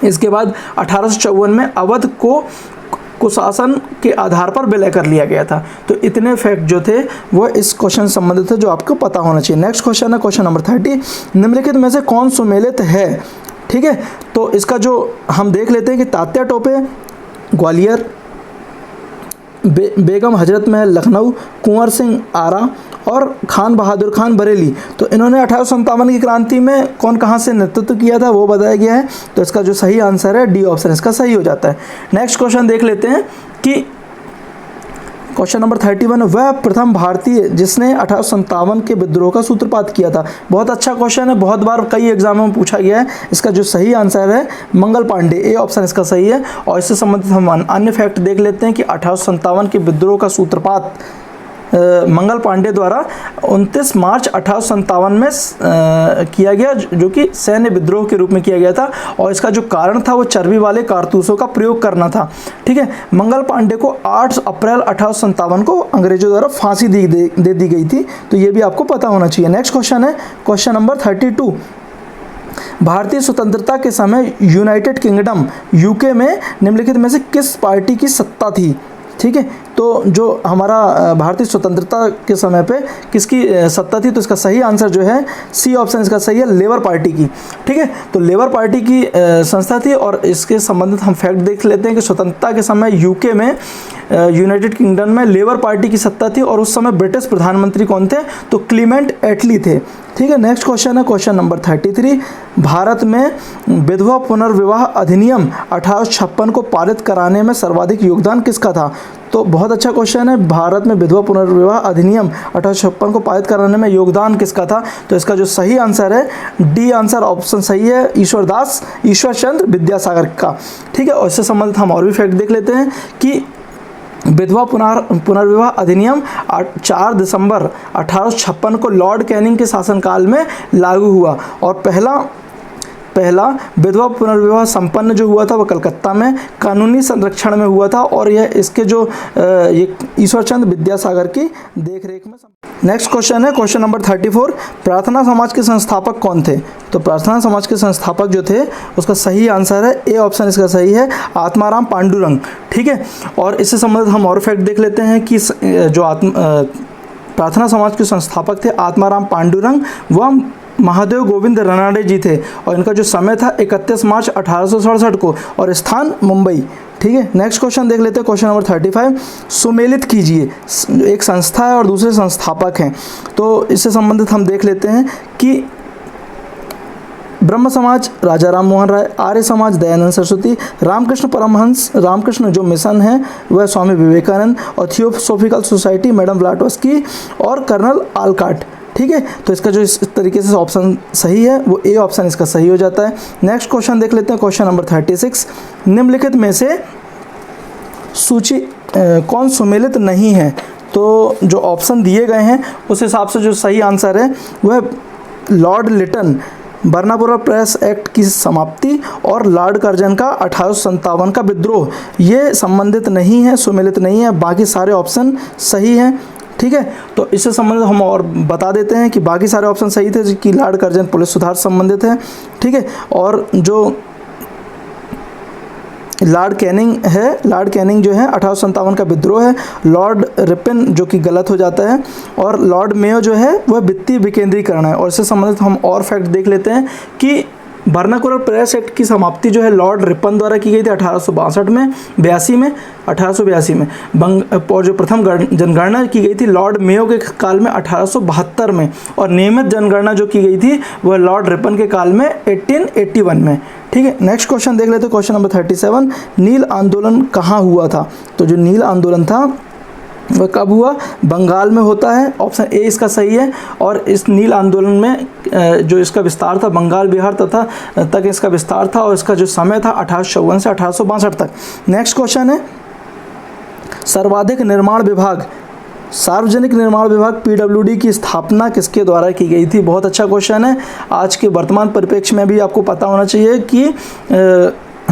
इसके बाद 1854 में अवध को कुशासन के आधार पर विलय कर लिया गया था। तो इतने फैक्ट जो थे वो इस क्वेश्चन से संबंधित थे, जो आपको पता होना चाहिए। नेक्स्ट क्वेश्चन है क्वेश्चन नंबर 30। निम्नलिखित में से कौन सुमेलित है, ठीक है, तो इसका जो हम देख लेते हैं कि तात्या टोपे ग्वालियर, बेगम हजरत महल लखनऊ, कुंवर सिंह आरा और खान बहादुर खान बरेली। तो इन्होंने 1857 की क्रांति में कौन कहाँ से नेतृत्व किया था वो बताया गया है। तो इसका जो सही आंसर है डी ऑप्शन इसका सही हो जाता है। नेक्स्ट क्वेश्चन देख लेते हैं कि क्वेश्चन नंबर 31, वह प्रथम भारतीय जिसने 1857 के विद्रोह का सूत्रपात किया था। बहुत अच्छा क्वेश्चन है, बहुत बार कई एग्जामों में पूछा गया है। इसका जो सही आंसर है मंगल पांडे, ए ऑप्शन इसका सही है। और इससे संबंधित हम अन्य फैक्ट देख लेते हैं कि 1857 के विद्रोह का सूत्रपात मंगल पांडे द्वारा 29 मार्च 1857 में किया गया, जो कि सैन्य विद्रोह के रूप में किया गया था। और इसका जो कारण था वो चर्बी वाले कारतूसों का प्रयोग करना था। ठीक है, मंगल पांडे को 8 अप्रैल 1857 को अंग्रेजों द्वारा फांसी दे दी गई थी। तो ये भी आपको पता होना चाहिए। नेक्स्ट क्वेश्चन है क्वेश्चन नंबर 32। भारतीय स्वतंत्रता के समय यूनाइटेड किंगडम यूके में निम्नलिखित में से किस पार्टी की सत्ता थी। ठीक है, तो जो हमारा भारतीय स्वतंत्रता के समय पे किसकी सत्ता थी, तो इसका सही आंसर जो है सी ऑप्शन इसका सही है, लेबर पार्टी की। ठीक है, तो लेबर पार्टी की संस्था थी। और इसके संबंधित हम फैक्ट देख लेते हैं कि स्वतंत्रता के समय यूके में यूनाइटेड किंगडम में लेबर पार्टी की सत्ता थी। और उस समय ब्रिटिश प्रधानमंत्री कौन थे, तो क्लीमेंट एटली थे। ठीक है, नेक्स्ट क्वेश्चन है क्वेश्चन नंबर 33। भारत में विधवा पुनर्विवाह अधिनियम 1856 को पारित कराने में सर्वाधिक योगदान किसका था। तो बहुत अच्छा क्वेश्चन है, भारत में विधवा पुनर्विवाह अधिनियम 1856 को पारित कराने में योगदान किसका था। तो इसका जो सही आंसर है डी आंसर ऑप्शन सही है, ईश्वर चंद्र विद्यासागर का। ठीक है, और इससे संबंधित हम और भी फैक्ट देख लेते हैं कि विधवा पुनर्विवाह अधिनियम 4 दिसंबर 1856 को लॉर्ड कैनिंग के शासनकाल में लागू हुआ। और पहला विधवा पुनर्विवाह संपन्न जो हुआ था वह कलकत्ता में कानूनी संरक्षण में हुआ था और यह इसके जो ये ईश्वरचंद विद्यासागर की देखरेख में। नेक्स्ट क्वेश्चन है क्वेश्चन नंबर 34, प्रार्थना समाज के संस्थापक कौन थे? तो प्रार्थना समाज के संस्थापक जो थे उसका सही आंसर है ए ऑप्शन इसका सही है, आत्माराम पांडुरंग। ठीक है, और इससे संबंधित हम और फैक्ट देख लेते हैं कि जो प्रार्थना समाज के संस्थापक थे आत्माराम पांडुरंग, वह महादेव गोविंद रनाडे जी थे और इनका जो समय था 31 मार्च 1867 को और स्थान मुंबई। ठीक है, नेक्स्ट क्वेश्चन देख लेते हैं क्वेश्चन नंबर 35, सुमेलित कीजिए। एक संस्था है और दूसरे संस्थापक हैं, तो इससे संबंधित हम देख लेते हैं कि ब्रह्म समाज राजा राम मोहन राय, आर्य समाज दयानंद सरस्वती, रामकृष्ण परमहंस रामकृष्ण जो मिशन है वह स्वामी विवेकानंद और थियोसॉफिकल सोसाइटी मैडम ब्लाटोस्की और कर्नल आलकाट। ठीक है, तो इसका जो इस तरीके से ऑप्शन सही है वो ए ऑप्शन इसका सही हो जाता है। नेक्स्ट क्वेश्चन देख लेते हैं क्वेश्चन नंबर 36, निम्नलिखित में से सूची कौन सुमेलित नहीं है? तो जो ऑप्शन दिए गए हैं उस हिसाब से जो सही आंसर है वह लॉर्ड लिटन, बर्नापुरा प्रेस एक्ट की समाप्ति और लॉर्ड कर्जन का 1857 का विद्रोह, ये संबंधित नहीं है, सुमेलित नहीं है, बाकी सारे ऑप्शन सही हैं। ठीक है, तो इससे संबंधित हम और बता देते हैं कि बाकी सारे ऑप्शन सही थे कि लॉर्ड कर्जन पुलिस सुधार से संबंधित है। ठीक है, और जो लॉर्ड कैनिंग है, लॉर्ड कैनिंग जो है 1857 का विद्रोह है, लॉर्ड रिपन जो कि गलत हो जाता है और लॉर्ड मेयो जो है वह वित्तीय विकेंद्रीकरण है। और इससे संबंधित हम और फैक्ट देख लेते हैं कि बर्नाकुलर प्रेस एक्ट की समाप्ति जो है लॉर्ड रिपन द्वारा की गई थी 1882 में 1882 में और जो प्रथम जनगणना की गई थी लॉर्ड मेयो के काल में 1872 में और नियमित जनगणना जो की गई थी वह लॉर्ड रिपन के काल में 1881 में। ठीक है, नेक्स्ट क्वेश्चन देख लेते हैं क्वेश्चन नंबर 37, नील आंदोलन कहाँ हुआ था? तो जो नील आंदोलन था वह कब हुआ? बंगाल में होता है, ऑप्शन ए इसका सही है। और इस नील आंदोलन में जो इसका विस्तार था बंगाल बिहार तक इसका विस्तार था और इसका जो समय था 1854 से 1862 तक। नेक्स्ट क्वेश्चन है सर्वाधिक निर्माण विभाग, सार्वजनिक निर्माण विभाग पीडब्ल्यूडी की स्थापना किसके द्वारा की गई थी? बहुत अच्छा क्वेश्चन है, आज के वर्तमान परिप्रेक्ष्य में भी आपको पता होना चाहिए कि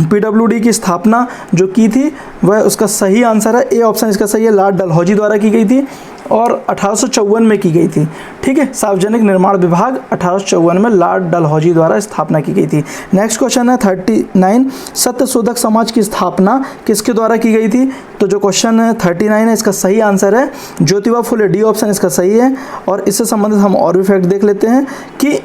पीडब्ल्यूडी की स्थापना जो की थी वह उसका सही आंसर है ए ऑप्शन इसका सही है, लॉर्ड डलहौजी द्वारा की गई थी और 1854 में की गई थी। ठीक है, सार्वजनिक निर्माण विभाग 1854 में लॉर्ड डलहौजी द्वारा स्थापना की गई थी। नेक्स्ट क्वेश्चन है 39, सत्यशोधक समाज की स्थापना किसके द्वारा की गई थी? तो जो क्वेश्चन है 39 है इसका सही आंसर है ज्योतिबा फुले, डी ऑप्शन इसका सही है। और इससे संबंधित हम और भी फैक्ट देख लेते हैं कि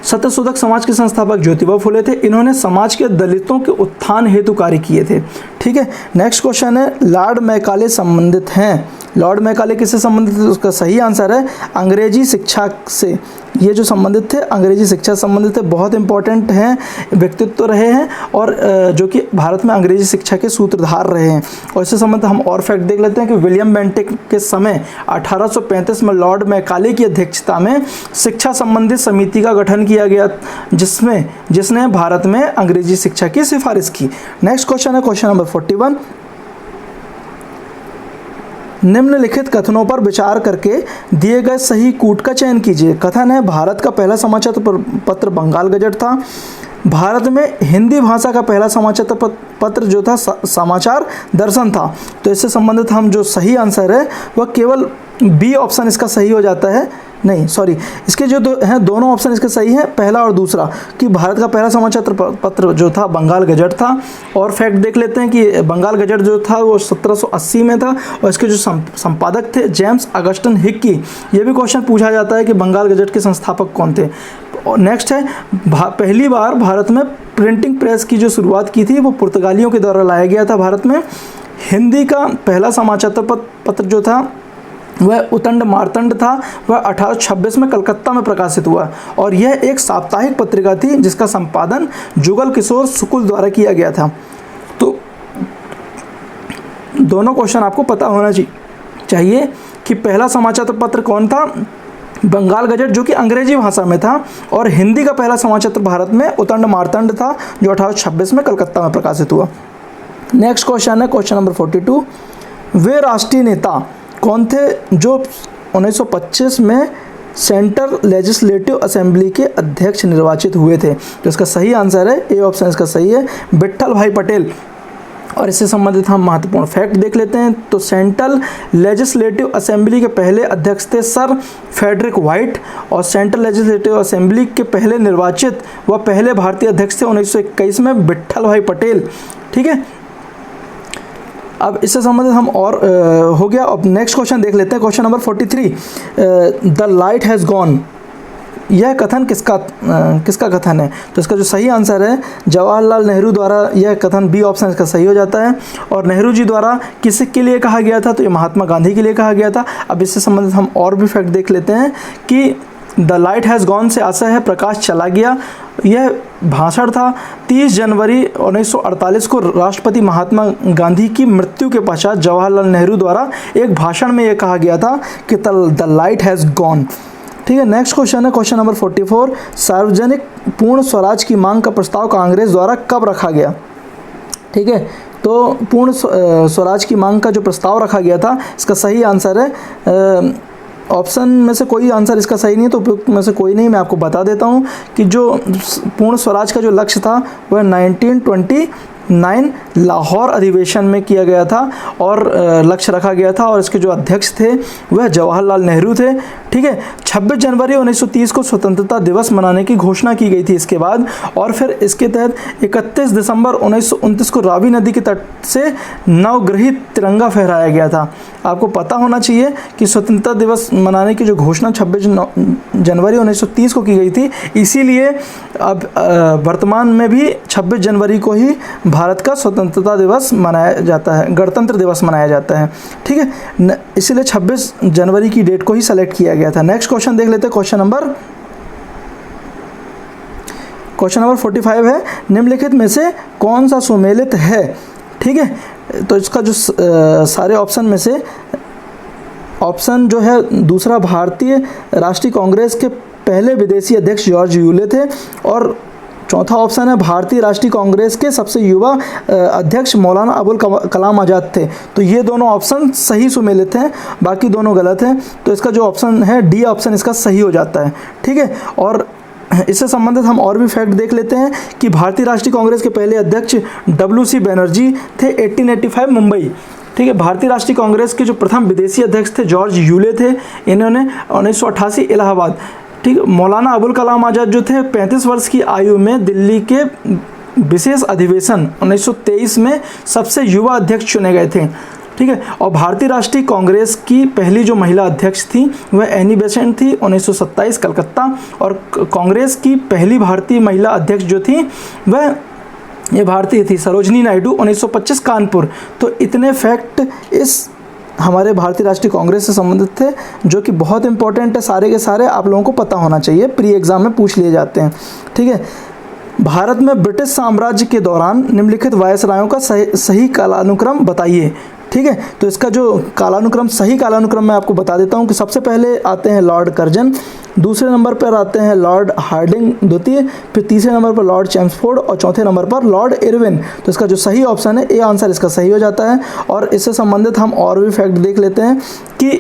सत्यशोधक समाज के संस्थापक ज्योतिबा फुले थे, इन्होंने समाज के दलितों के उत्थान हेतु कार्य किए थे। ठीक है, नेक्स्ट क्वेश्चन है लॉर्ड मैकाले संबंधित हैं, लॉर्ड मैकाले किससे संबंधित है? उसका सही आंसर है अंग्रेजी शिक्षा से, ये जो संबंधित थे अंग्रेजी शिक्षा संबंधित है, बहुत इंपॉर्टेंट हैं, व्यक्तित्व रहे हैं और जो कि भारत में अंग्रेजी शिक्षा के सूत्रधार रहे हैं। और इससे संबंधित हम और फैक्ट देख लेते हैं कि विलियम बेंटिक के समय 1835 में लॉर्ड मैकाले की अध्यक्षता में शिक्षा संबंधित समिति का गठन किया गया जिसने भारत में अंग्रेजी शिक्षा की सिफारिश की। नेक्स्ट क्वेश्चन है क्वेश्चन नंबर 41, निम्नलिखित कथनों पर विचार करके दिए गए सही कूट का चयन कीजिए। कथन है भारत का पहला समाचार पत्र बंगाल गजट था, भारत में हिंदी भाषा का पहला समाचार पत्र जो था समाचार दर्शन था। तो इससे संबंधित हम जो सही आंसर है वह केवल बी ऑप्शन इसका सही हो जाता है, नहीं सॉरी इसके जो हैं दोनों ऑप्शन इसके सही हैं, पहला और दूसरा, कि भारत का पहला समाचार पत्र जो था बंगाल गजट था। और फैक्ट देख लेते हैं कि बंगाल गजट जो था वो 1780 में था और इसके जो संपादक थे जेम्स अगस्टन हिक्की। ये भी क्वेश्चन पूछा जाता है कि बंगाल गजट के संस्थापक कौन थे। और नेक्स्ट है पहली बार भारत में प्रिंटिंग प्रेस की जो शुरुआत की थी वो पुर्तगालियों के द्वारा लाया गया था भारत में। हिंदी का पहला समाचार पत्र जो था वह उतंड मार्तंड था, वह 1826 में कलकत्ता में प्रकाशित हुआ और यह एक साप्ताहिक पत्रिका थी जिसका संपादन जुगल किशोर शुक्ल द्वारा किया गया था। तो दोनों क्वेश्चन आपको पता होना चाहिए कि पहला समाचार पत्र कौन था, बंगाल गजट जो कि अंग्रेजी भाषा में था, और हिंदी का पहला समाचार भारत में उतंड मार्तंड था जो 1826 में कलकत्ता में प्रकाशित हुआ। नेक्स्ट क्वेश्चन है क्वेश्चन नंबर 42, वे राष्ट्रीय नेता कौन थे जो 1925 में सेंट्रल लेजिस्लेटिव असेंबली के अध्यक्ष निर्वाचित हुए थे? तो इसका सही आंसर है ए ऑप्शन इसका सही है, विट्ठल भाई पटेल। और इससे संबंधित हम महत्वपूर्ण फैक्ट देख लेते हैं। तो सेंट्रल लेजिस्लेटिव असेंबली के पहले अध्यक्ष थे सर फ्रेडरिक व्हाइट, और सेंट्रल लेजिस्लेटिव असेंबली के पहले निर्वाचित व पहले भारतीय अध्यक्ष थे 1921 में विट्ठल भाई पटेल। ठीक है, अब इससे संबंधित हम और हो गया। अब नेक्स्ट क्वेश्चन देख लेते हैं, question number 43। The light has gone, यह कथन किसका कथन है? तो इसका जो सही आंसर है जवाहरलाल नेहरू द्वारा यह कथन, बी ऑप्शन इसका सही हो जाता है। और नेहरू जी द्वारा किसके लिए कहा गया था? तो ये महात्मा गांधी के लिए कहा गया था। अब इससे संबंधित हम और भी फैक्ट देख लेते हैं कि द लाइट हैज़ गॉन से आशय है प्रकाश चला गया। यह भाषण था 30 जनवरी 1948 को राष्ट्रपति महात्मा गांधी की मृत्यु के पश्चात जवाहरलाल नेहरू द्वारा एक भाषण में यह कहा गया था कि द लाइट हैज़ गॉन। ठीक है, नेक्स्ट क्वेश्चन है क्वेश्चन नंबर 44। सार्वजनिक पूर्ण स्वराज की मांग का प्रस्ताव कांग्रेस द्वारा कब रखा गया? ठीक है, तो पूर्ण स्वराज की मांग का जो प्रस्ताव रखा गया था, इसका सही आंसर है ऑप्शन में से कोई आंसर इसका सही नहीं है, तो उपयुक्त में से कोई नहीं। मैं आपको बता देता हूँ कि जो पूर्ण स्वराज का जो लक्ष्य था वह 1929 लाहौर अधिवेशन में किया गया था और लक्ष्य रखा गया था, और इसके जो अध्यक्ष थे वह जवाहरलाल नेहरू थे। ठीक है, 26 जनवरी 1930 को स्वतंत्रता दिवस मनाने की घोषणा की गई थी इसके बाद, और फिर इसके तहत 31 दिसंबर 1929 को रावी नदी के तट से नवग्रहित तिरंगा फहराया गया था। आपको पता होना चाहिए कि स्वतंत्रता दिवस मनाने की जो घोषणा 26 जनवरी 1930 को की गई थी, इसीलिए अब वर्तमान में भी 26 जनवरी को ही भारत का स्वतंत्रता दिवस मनाया जाता है, गणतंत्र दिवस मनाया जाता है। ठीक है, इसीलिए 26 जनवरी की डेट को ही सेलेक्ट किया गया था। नेक्स्ट क्वेश्चन देख लेते हैं, क्वेश्चन नंबर 45 है, निम्नलिखित में से कौन सा सुमेलित है? ठीक है, तो इसका जो सारे ऑप्शन में से ऑप्शन जो है दूसरा, भारतीय राष्ट्रीय कांग्रेस के पहले विदेशी अध्यक्ष जॉर्ज यूले थे, और चौथा ऑप्शन है भारतीय राष्ट्रीय कांग्रेस के सबसे युवा अध्यक्ष मौलाना अबुल कलाम आज़ाद थे। तो ये दोनों ऑप्शन सही सुमेलित हैं, बाकी दोनों गलत हैं। तो इसका जो ऑप्शन है डी ऑप्शन इसका सही हो जाता है। ठीक है, और इससे संबंधित हम और भी फैक्ट देख लेते हैं कि भारतीय राष्ट्रीय कांग्रेस के पहले अध्यक्ष WC बनर्जी थे 1885 मुंबई। ठीक है, भारतीय राष्ट्रीय कांग्रेस के जो प्रथम विदेशी अध्यक्ष थे जॉर्ज यूले थे, इन्होंने 1988 इलाहाबाद। ठीक, मौलाना अबुल कलाम आज़ाद जो थे 35 वर्ष की आयु में दिल्ली के विशेष अधिवेशन 1923 में सबसे युवा अध्यक्ष चुने गए थे। ठीक है, और भारतीय राष्ट्रीय कांग्रेस की पहली जो महिला अध्यक्ष थी वह एनी बेसेंट थी 1927 कलकत्ता, और कांग्रेस की पहली भारतीय महिला अध्यक्ष जो थी वह ये भारतीय थी सरोजनी नायडू 1925 कानपुर। तो इतने फैक्ट इस हमारे भारतीय राष्ट्रीय कांग्रेस से संबंधित थे जो कि बहुत इंपॉर्टेंट है, सारे के सारे आप लोगों को पता होना चाहिए, प्री एग्जाम में पूछ लिए जाते हैं। ठीक है, भारत में ब्रिटिश साम्राज्य के दौरान निम्नलिखित वायसरायों का सही कालानुक्रम बताइए। ठीक है, तो इसका जो सही कालानुक्रम मैं आपको बता देता हूँ कि सबसे पहले आते हैं लॉर्ड कर्जन, दूसरे नंबर पर आते हैं लॉर्ड हार्डिंग द्वितीय, फिर तीसरे नंबर पर लॉर्ड चैम्सफोर्ड और चौथे नंबर पर लॉर्ड इरविन। तो इसका जो सही ऑप्शन है ए आंसर इसका सही हो जाता है। और इससे संबंधित हम और भी फैक्ट देख लेते हैं कि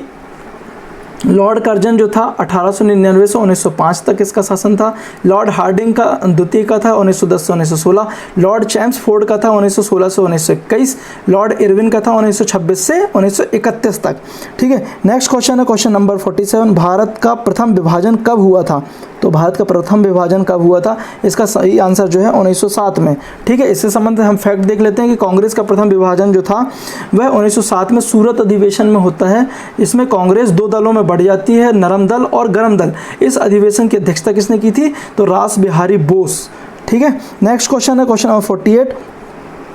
लॉर्ड कर्जन जो था 1899 से 1905 तक इसका शासन था। लॉर्ड हार्डिंग का द्वितीय का था 1910 से 1916, लॉर्ड चैम्सफोर्ड का था 1916 से 1921, लॉर्ड इरविन का था 1926 से 1931 तक। ठीक है, नेक्स्ट क्वेश्चन है क्वेश्चन नंबर 47। भारत का प्रथम विभाजन कब हुआ था? तो भारत का प्रथम विभाजन कब हुआ था? इसका सही आंसर जो है 1907 में। ठीक है, इससे संबंधित हम फैक्ट देख लेते हैं कि कांग्रेस का प्रथम विभाजन जो था वह 1907 में सूरत अधिवेशन में होता है। इसमें कांग्रेस दो दलों में बढ़ जाती है, नरम दल और गरम दल। इस अधिवेशन की अध्यक्षता किसने की थी? तो रास बिहारी बोस। ठीक है, नेक्स्ट क्वेश्चन है क्वेश्चन नंबर 48।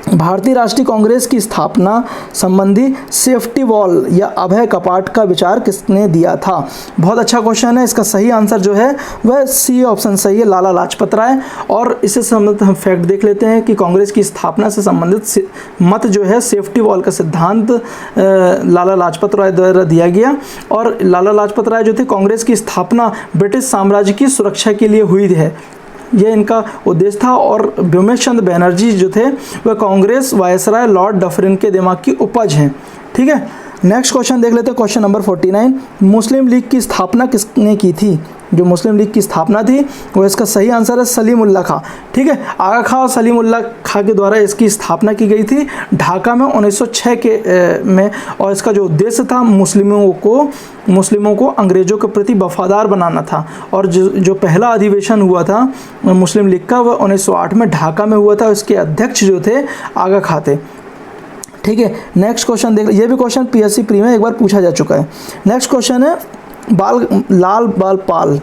भारतीय राष्ट्रीय कांग्रेस की स्थापना संबंधी सेफ्टी वॉल या अभय कपाट का विचार किसने दिया था? बहुत अच्छा क्वेश्चन है। इसका सही आंसर जो है वह सी ऑप्शन सही है, लाला लाजपत राय। और इससे संबंधित हम फैक्ट देख लेते हैं कि कांग्रेस की स्थापना से संबंधित मत जो है सेफ्टी वॉल का सिद्धांत लाला लाजपत राय द्वारा दिया गया। और लाला लाजपत राय जो थे कांग्रेस की स्थापना ब्रिटिश साम्राज्य की सुरक्षा के लिए हुई है, यह इनका उद्देश्य था। और व्योमेश चंद्र बनर्जी जो थे वह कांग्रेस वायसराय लॉर्ड डफरिन के दिमाग की उपज हैं। ठीक है, नेक्स्ट क्वेश्चन देख लेते हैं, क्वेश्चन नंबर 49, मुस्लिम लीग की स्थापना किसने की थी? जो मुस्लिम लीग की स्थापना थी वो इसका सही आंसर है सलीमुल्लाह खां। ठीक है, आगा खां और सलीमुल्लाह खां के द्वारा इसकी स्थापना की गई थी ढाका में 1906 के में। और इसका जो उद्देश्य था मुस्लिमों को अंग्रेज़ों के प्रति वफादार बनाना था। और जो पहला अधिवेशन हुआ था मुस्लिम लीग का वह 1908 में ढाका में हुआ था। इसके अध्यक्ष जो थे आगा खां थे। ठीक है, नेक्स्ट क्वेश्चन देख, ये भी क्वेश्चन पीएससी प्री में एक बार पूछा जा चुका है। नेक्स्ट क्वेश्चन है, लाल बाल पाल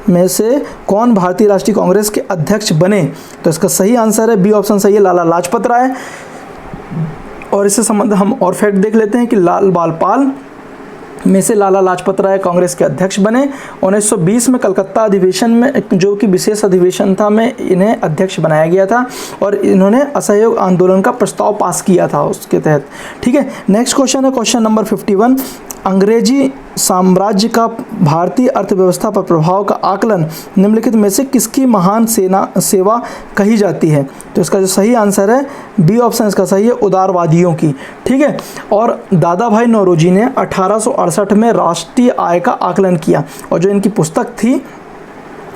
में से कौन भारतीय राष्ट्रीय कांग्रेस के अध्यक्ष बने? तो इसका सही आंसर है बी ऑप्शन सही है, लाला लाजपत राय। और इससे संबंधित हम और फैक्ट देख लेते हैं कि लाल बाल पाल में से लाला लाजपत राय कांग्रेस के अध्यक्ष बने। 1920 में कलकत्ता अधिवेशन में, जो कि विशेष अधिवेशन था, में इन्हें अध्यक्ष बनाया गया था और इन्होंने असहयोग आंदोलन का प्रस्ताव पास किया था उसके तहत। ठीक है, नेक्स्ट क्वेश्चन है क्वेश्चन नंबर 51, अंग्रेजी साम्राज्य का भारतीय अर्थव्यवस्था पर प्रभाव का आकलन निम्नलिखित में से किसकी महान सेवा कही जाती है? तो इसका जो सही आंसर है बी ऑप्शन इसका सही है, उदारवादियों की। ठीक है, और दादा भाई नौरोजी ने 1868 में राष्ट्रीय आय का आकलन किया और जो इनकी पुस्तक थी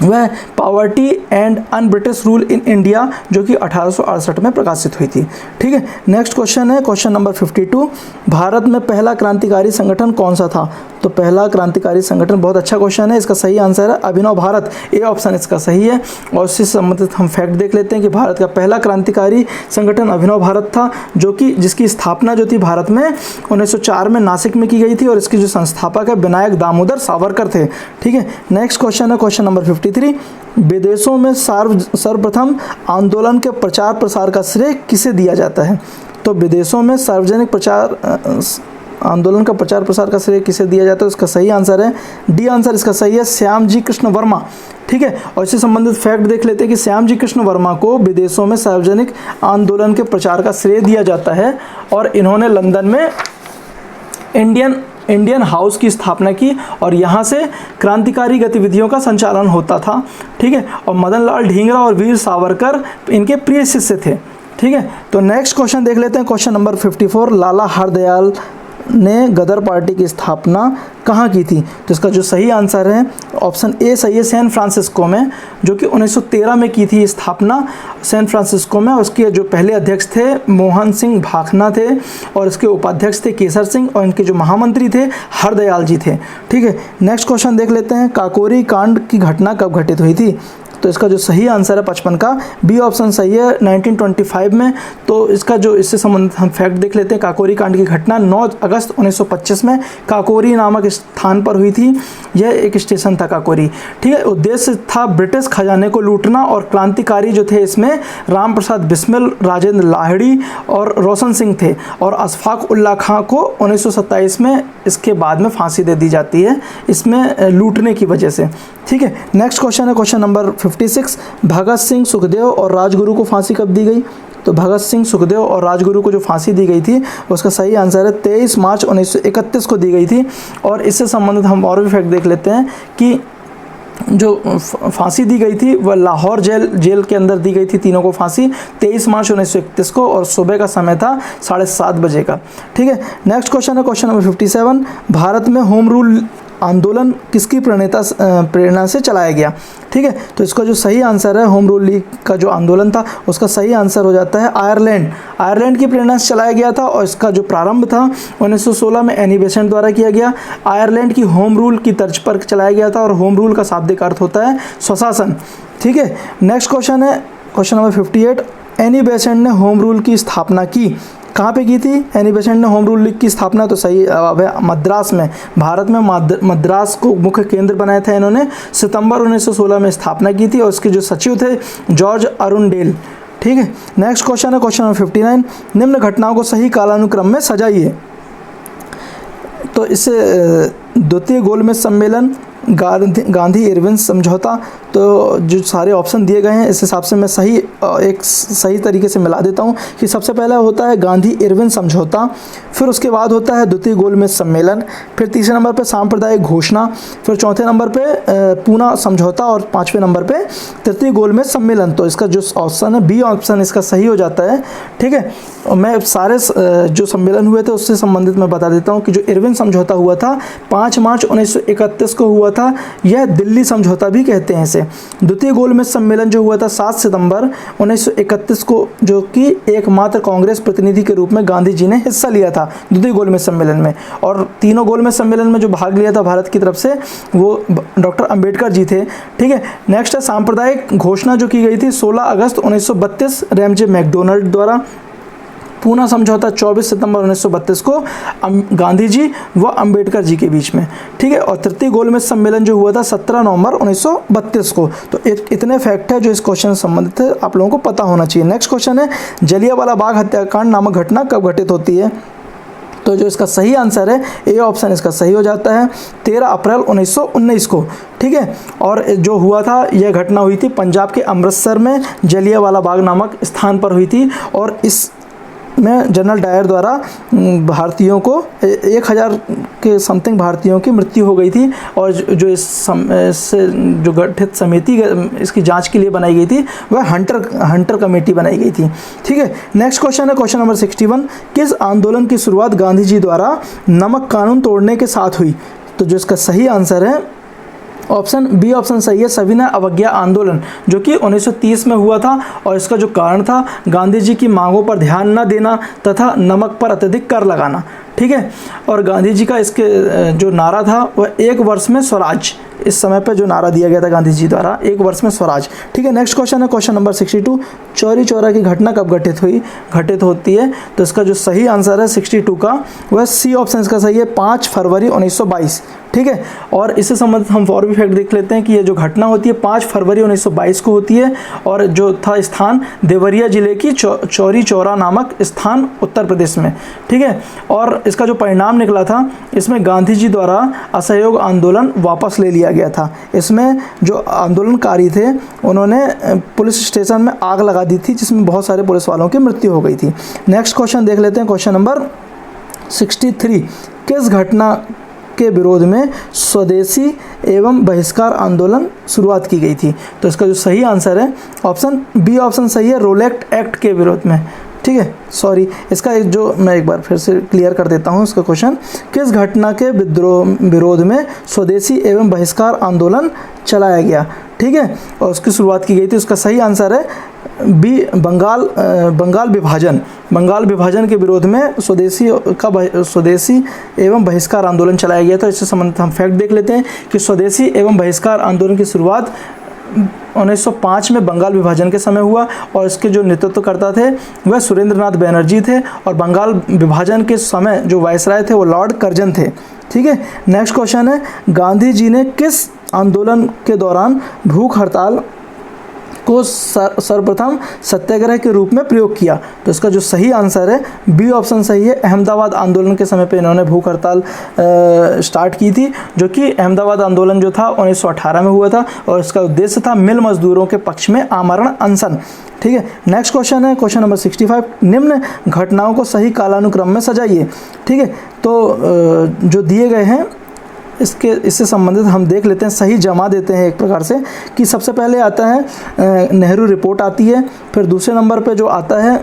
वह poverty and un British rule in India, जो कि 1868 में प्रकाशित हुई थी। ठीक है, नेक्स्ट क्वेश्चन है क्वेश्चन नंबर 52, भारत में पहला क्रांतिकारी संगठन कौन सा था? तो पहला क्रांतिकारी संगठन, बहुत अच्छा क्वेश्चन है, इसका सही आंसर है अभिनव भारत, ए ऑप्शन इसका सही है। और इससे संबंधित हम फैक्ट देख लेते हैं कि भारत का पहला क्रांतिकारी संगठन अभिनव भारत था, जो कि जिसकी स्थापना जो थी भारत में 1904 में नासिक में की गई थी और इसके जो संस्थापक है विनायक दामोदर सावरकर थे। ठीक है, नेक्स्ट क्वेश्चन है क्वेश्चन नंबर 53, विदेशों में सर्वप्रथम आंदोलन के प्रचार प्रसार का श्रेय किसे दिया जाता है? तो विदेशों में सार्वजनिक प्रचार आंदोलन का प्रचार प्रसार का श्रेय किसे दिया जाता है? इसका सही आंसर है डी आंसर इसका सही है, श्याम जी कृष्ण वर्मा। ठीक है, और इससे संबंधित फैक्ट देख लेते हैं कि श्याम जी कृष्ण वर्मा को विदेशों में सार्वजनिक आंदोलन के प्रचार का श्रेय दिया जाता है और इन्होंने लंदन में इंडियन हाउस की स्थापना की और यहाँ से क्रांतिकारी गतिविधियों का संचालन होता था। ठीक है, और मदन लाल ढींगरा और वीर सावरकर इनके प्रिय शिष्य थे। ठीक है, तो नेक्स्ट क्वेश्चन देख लेते हैं क्वेश्चन नंबर 54, लाला हरदयाल ने गदर पार्टी की स्थापना कहाँ की थी? तो इसका जो सही आंसर है ऑप्शन ए सही है, सैन फ्रांसिस्को में, जो कि 1913 में की थी स्थापना सैन फ्रांसिस्को में। उसके जो पहले अध्यक्ष थे मोहन सिंह भाखना थे और इसके उपाध्यक्ष थे केसर सिंह और इनके जो महामंत्री थे हरदयाल जी थे। ठीक है, नेक्स्ट क्वेश्चन देख लेते हैं, काकोरी कांड की घटना कब घटित हुई थी? तो इसका जो सही आंसर है 55 का बी ऑप्शन सही है, 1925 में। तो इसका जो इससे संबंधित हम फैक्ट देख लेते हैं, काकोरी कांड की घटना 9 अगस्त 1925 में काकोरी नामक स्थान पर हुई थी। यह एक स्टेशन था काकोरी। ठीक है, उद्देश्य था ब्रिटिश खजाने को लूटना और क्रांतिकारी जो थे इसमें राम प्रसाद बिस्मिल, राजेंद्र लाहिड़ी और रोशन सिंह थे और अशफाक उल्लाह खां को 1927 में इसके बाद में फांसी दे दी जाती है इसमें लूटने की वजह से। ठीक है, नेक्स्ट क्वेश्चन है क्वेश्चन नंबर 56, भगत सिंह, सुखदेव और राजगुरु को फांसी कब दी गई? तो भगत सिंह, सुखदेव और राजगुरु को जो फांसी दी गई थी उसका सही आंसर है 23 मार्च 1931 को दी गई थी। और इससे संबंधित हम और भी फैक्ट देख लेते हैं कि जो फांसी दी गई थी वह लाहौर जेल के अंदर दी गई थी तीनों को फांसी 23 मार्च 1931 को और सुबह का समय था 7:30 बजे का। ठीक है, नेक्स्ट क्वेश्चन है क्वेश्चन नंबर 57, भारत में होम रूल आंदोलन किसकी प्रेरणा से चलाया गया? ठीक है, तो इसका जो सही आंसर है होम रूल लीग का जो आंदोलन था उसका सही आंसर हो जाता है आयरलैंड की प्रेरणा से चलाया गया था और इसका जो प्रारंभ था 1916 में एनी बेसेंट द्वारा किया गया। आयरलैंड की होम रूल की तर्ज पर चलाया गया था और होम रूल का शाब्दिक अर्थ होता है स्वशासन। ठीक है, नेक्स्ट क्वेश्चन है क्वेश्चन नंबर 58, एनी बेसेंट ने होम रूल की स्थापना की कहाँ पे की थी? एनी बेसेंट ने होम रूल लीग की स्थापना तो सही है मद्रास में, भारत में मद्रास को मुख्य केंद्र बनाया था इन्होंने। सितंबर 1916 में स्थापना की थी और इसके जो सचिव थे जॉर्ज अरुंडेल। ठीक है, नेक्स्ट क्वेश्चन है क्वेश्चन नंबर 59, निम्न घटनाओं को सही कालानुक्रम में सजाइए। तो इससे द्वितीय गोलमेज सम्मेलन, गांधी इरविन समझौता। तो जो सारे ऑप्शन दिए गए हैं इस हिसाब से मैं एक सही तरीके से मिला देता हूँ कि सबसे पहला होता है गांधी इरविन समझौता, फिर उसके बाद होता है द्वितीय गोलमेज सम्मेलन, फिर तीसरे नंबर पे सांप्रदायिक घोषणा, फिर चौथे नंबर पे पूना समझौता और पाँचवें नंबर पे तृतीय गोलमेज सम्मेलन। तो इसका जो ऑप्शन है बी ऑप्शन इसका सही हो जाता है। ठीक है, और मैं सारे जो सम्मेलन हुए थे उससे संबंधित मैं बता देता हूँ कि जो इरविन समझौता हुआ था 5 मार्च 1931 को हुआ था, यह दिल्ली समझौता भी कहते हैं इसे। द्वितीय गोलमेज सम्मेलन जो हुआ था 7 सितंबर 1931 को, जो कि एकमात्र कांग्रेस प्रतिनिधि के रूप में गांधी जी ने हिस्सा लिया था द्वितीय गोलमेज सम्मेलन में, और तीनों गोलमेज सम्मेलन में जो भाग लिया था भारत की तरफ से वो डॉक्टर अंबेडकर जी थे। ठीक है, नेक्स्ट है सांप्रदायिक घोषणा जो की गई थी 16 अगस्त 1932 रैमजे मैकडोनल्ड द्वारा। पूना समझौता 24 सितंबर 1932 को गांधी जी व अंबेडकर जी के बीच में। ठीक है, और तृतीय गोलमेज सम्मेलन जो हुआ था 17 नवंबर 1932 को। तो इतने फैक्ट है जो इस क्वेश्चन से संबंधित है, आप लोगों को पता होना चाहिए। नेक्स्ट क्वेश्चन है जलियांवाला बाग हत्याकांड नामक घटना कब घटित होती है? तो जो इसका सही आंसर है ए ऑप्शन इसका सही हो जाता है 13 अप्रैल 1919 को। ठीक है, और जो हुआ था यह घटना हुई थी पंजाब के अमृतसर में जलियांवाला बाग नामक स्थान पर हुई थी, और इस में जनरल डायर द्वारा भारतीयों को 1000 के समथिंग भारतीयों की मृत्यु हो गई थी, और जो इससे जो गठित समिति इसकी जांच के लिए बनाई गई थी वह हंटर कमेटी बनाई गई थी। ठीक है, नेक्स्ट क्वेश्चन है क्वेश्चन नंबर 61, किस आंदोलन की शुरुआत गांधी जी द्वारा नमक कानून तोड़ने के साथ हुई? तो जो इसका सही आंसर है ऑप्शन बी ऑप्शन सही है सविनय अवज्ञा आंदोलन, जो कि 1930 में हुआ था, और इसका जो कारण था गांधी जी की मांगों पर ध्यान न देना तथा नमक पर अत्यधिक कर लगाना। ठीक है, और गांधी जी का इसके जो नारा था वह 1 वर्ष में स्वराज, इस समय पे जो नारा दिया गया था गांधी जी द्वारा 1 वर्ष में स्वराज। ठीक है, नेक्स्ट क्वेश्चन है क्वेश्चन नंबर 62, चौरी चौरा की घटना कब घटित होती है? तो इसका जो सही आंसर है 62 का वह सी ऑप्शन इसका सही है 5 फरवरी 1922। ठीक है, और इससे संबंधित हम और भी फैक्ट देख लेते हैं कि ये जो घटना होती है 5 फरवरी 1922 को होती है, और जो था स्थान देवरिया जिले की चौरी चौरा नामक स्थान उत्तर प्रदेश में। ठीक है, और इसका जो परिणाम निकला था इसमें गांधी जी द्वारा असहयोग आंदोलन वापस ले लिया गया था। इसमें जो आंदोलनकारी थे उन्होंने पुलिस स्टेशन में आग लगा दी थी, जिसमें बहुत सारे पुलिस वालों की मृत्यु हो गई थी। नेक्स्ट क्वेश्चन देख लेते हैं क्वेश्चन नंबर 63, किस घटना के विरोध में स्वदेशी एवं बहिष्कार आंदोलन शुरुआत की गई थी? तो इसका जो सही आंसर है ऑप्शन बी ऑप्शन सही है रोलेट एक्ट के विरोध में। ठीक है, सॉरी, इसका जो मैं एक बार फिर से क्लियर कर देता हूँ इसका क्वेश्चन, किस घटना के विरोध में स्वदेशी एवं बहिष्कार आंदोलन चलाया गया? ठीक है, और उसकी शुरुआत की गई थी। उसका सही आंसर है बी बंगाल विभाजन के विरोध में स्वदेशी एवं बहिष्कार आंदोलन चलाया गया था। इससे संबंधित हम फैक्ट देख लेते हैं कि स्वदेशी एवं बहिष्कार आंदोलन की शुरुआत 1905 में बंगाल विभाजन के समय हुआ, और इसके जो नेतृत्वकर्ता थे वह सुरेंद्रनाथ बैनर्जी थे, और बंगाल विभाजन के समय जो वायसराय थे वो लॉर्ड कर्जन थे। ठीक है, नेक्स्ट क्वेश्चन है गांधी जी ने किस आंदोलन के दौरान भूख हड़ताल को सर्वप्रथम सत्याग्रह के रूप में प्रयोग किया? तो इसका जो सही आंसर है बी ऑप्शन सही है अहमदाबाद आंदोलन के समय पे इन्होंने भूख हड़ताल स्टार्ट की थी, जो कि अहमदाबाद आंदोलन जो था 1918 में हुआ था, और इसका उद्देश्य था मिल मजदूरों के पक्ष में आमरण अनशन। ठीक है, नेक्स्ट क्वेश्चन है क्वेश्चन नंबर 65, निम्न घटनाओं को सही कालानुक्रम में सजाइए। ठीक है, तो जो दिए गए हैं इससे संबंधित हम देख लेते हैं, सही जमा देते हैं एक प्रकार से, कि सबसे पहले आता है नेहरू रिपोर्ट आती है, फिर दूसरे नंबर पे जो आता है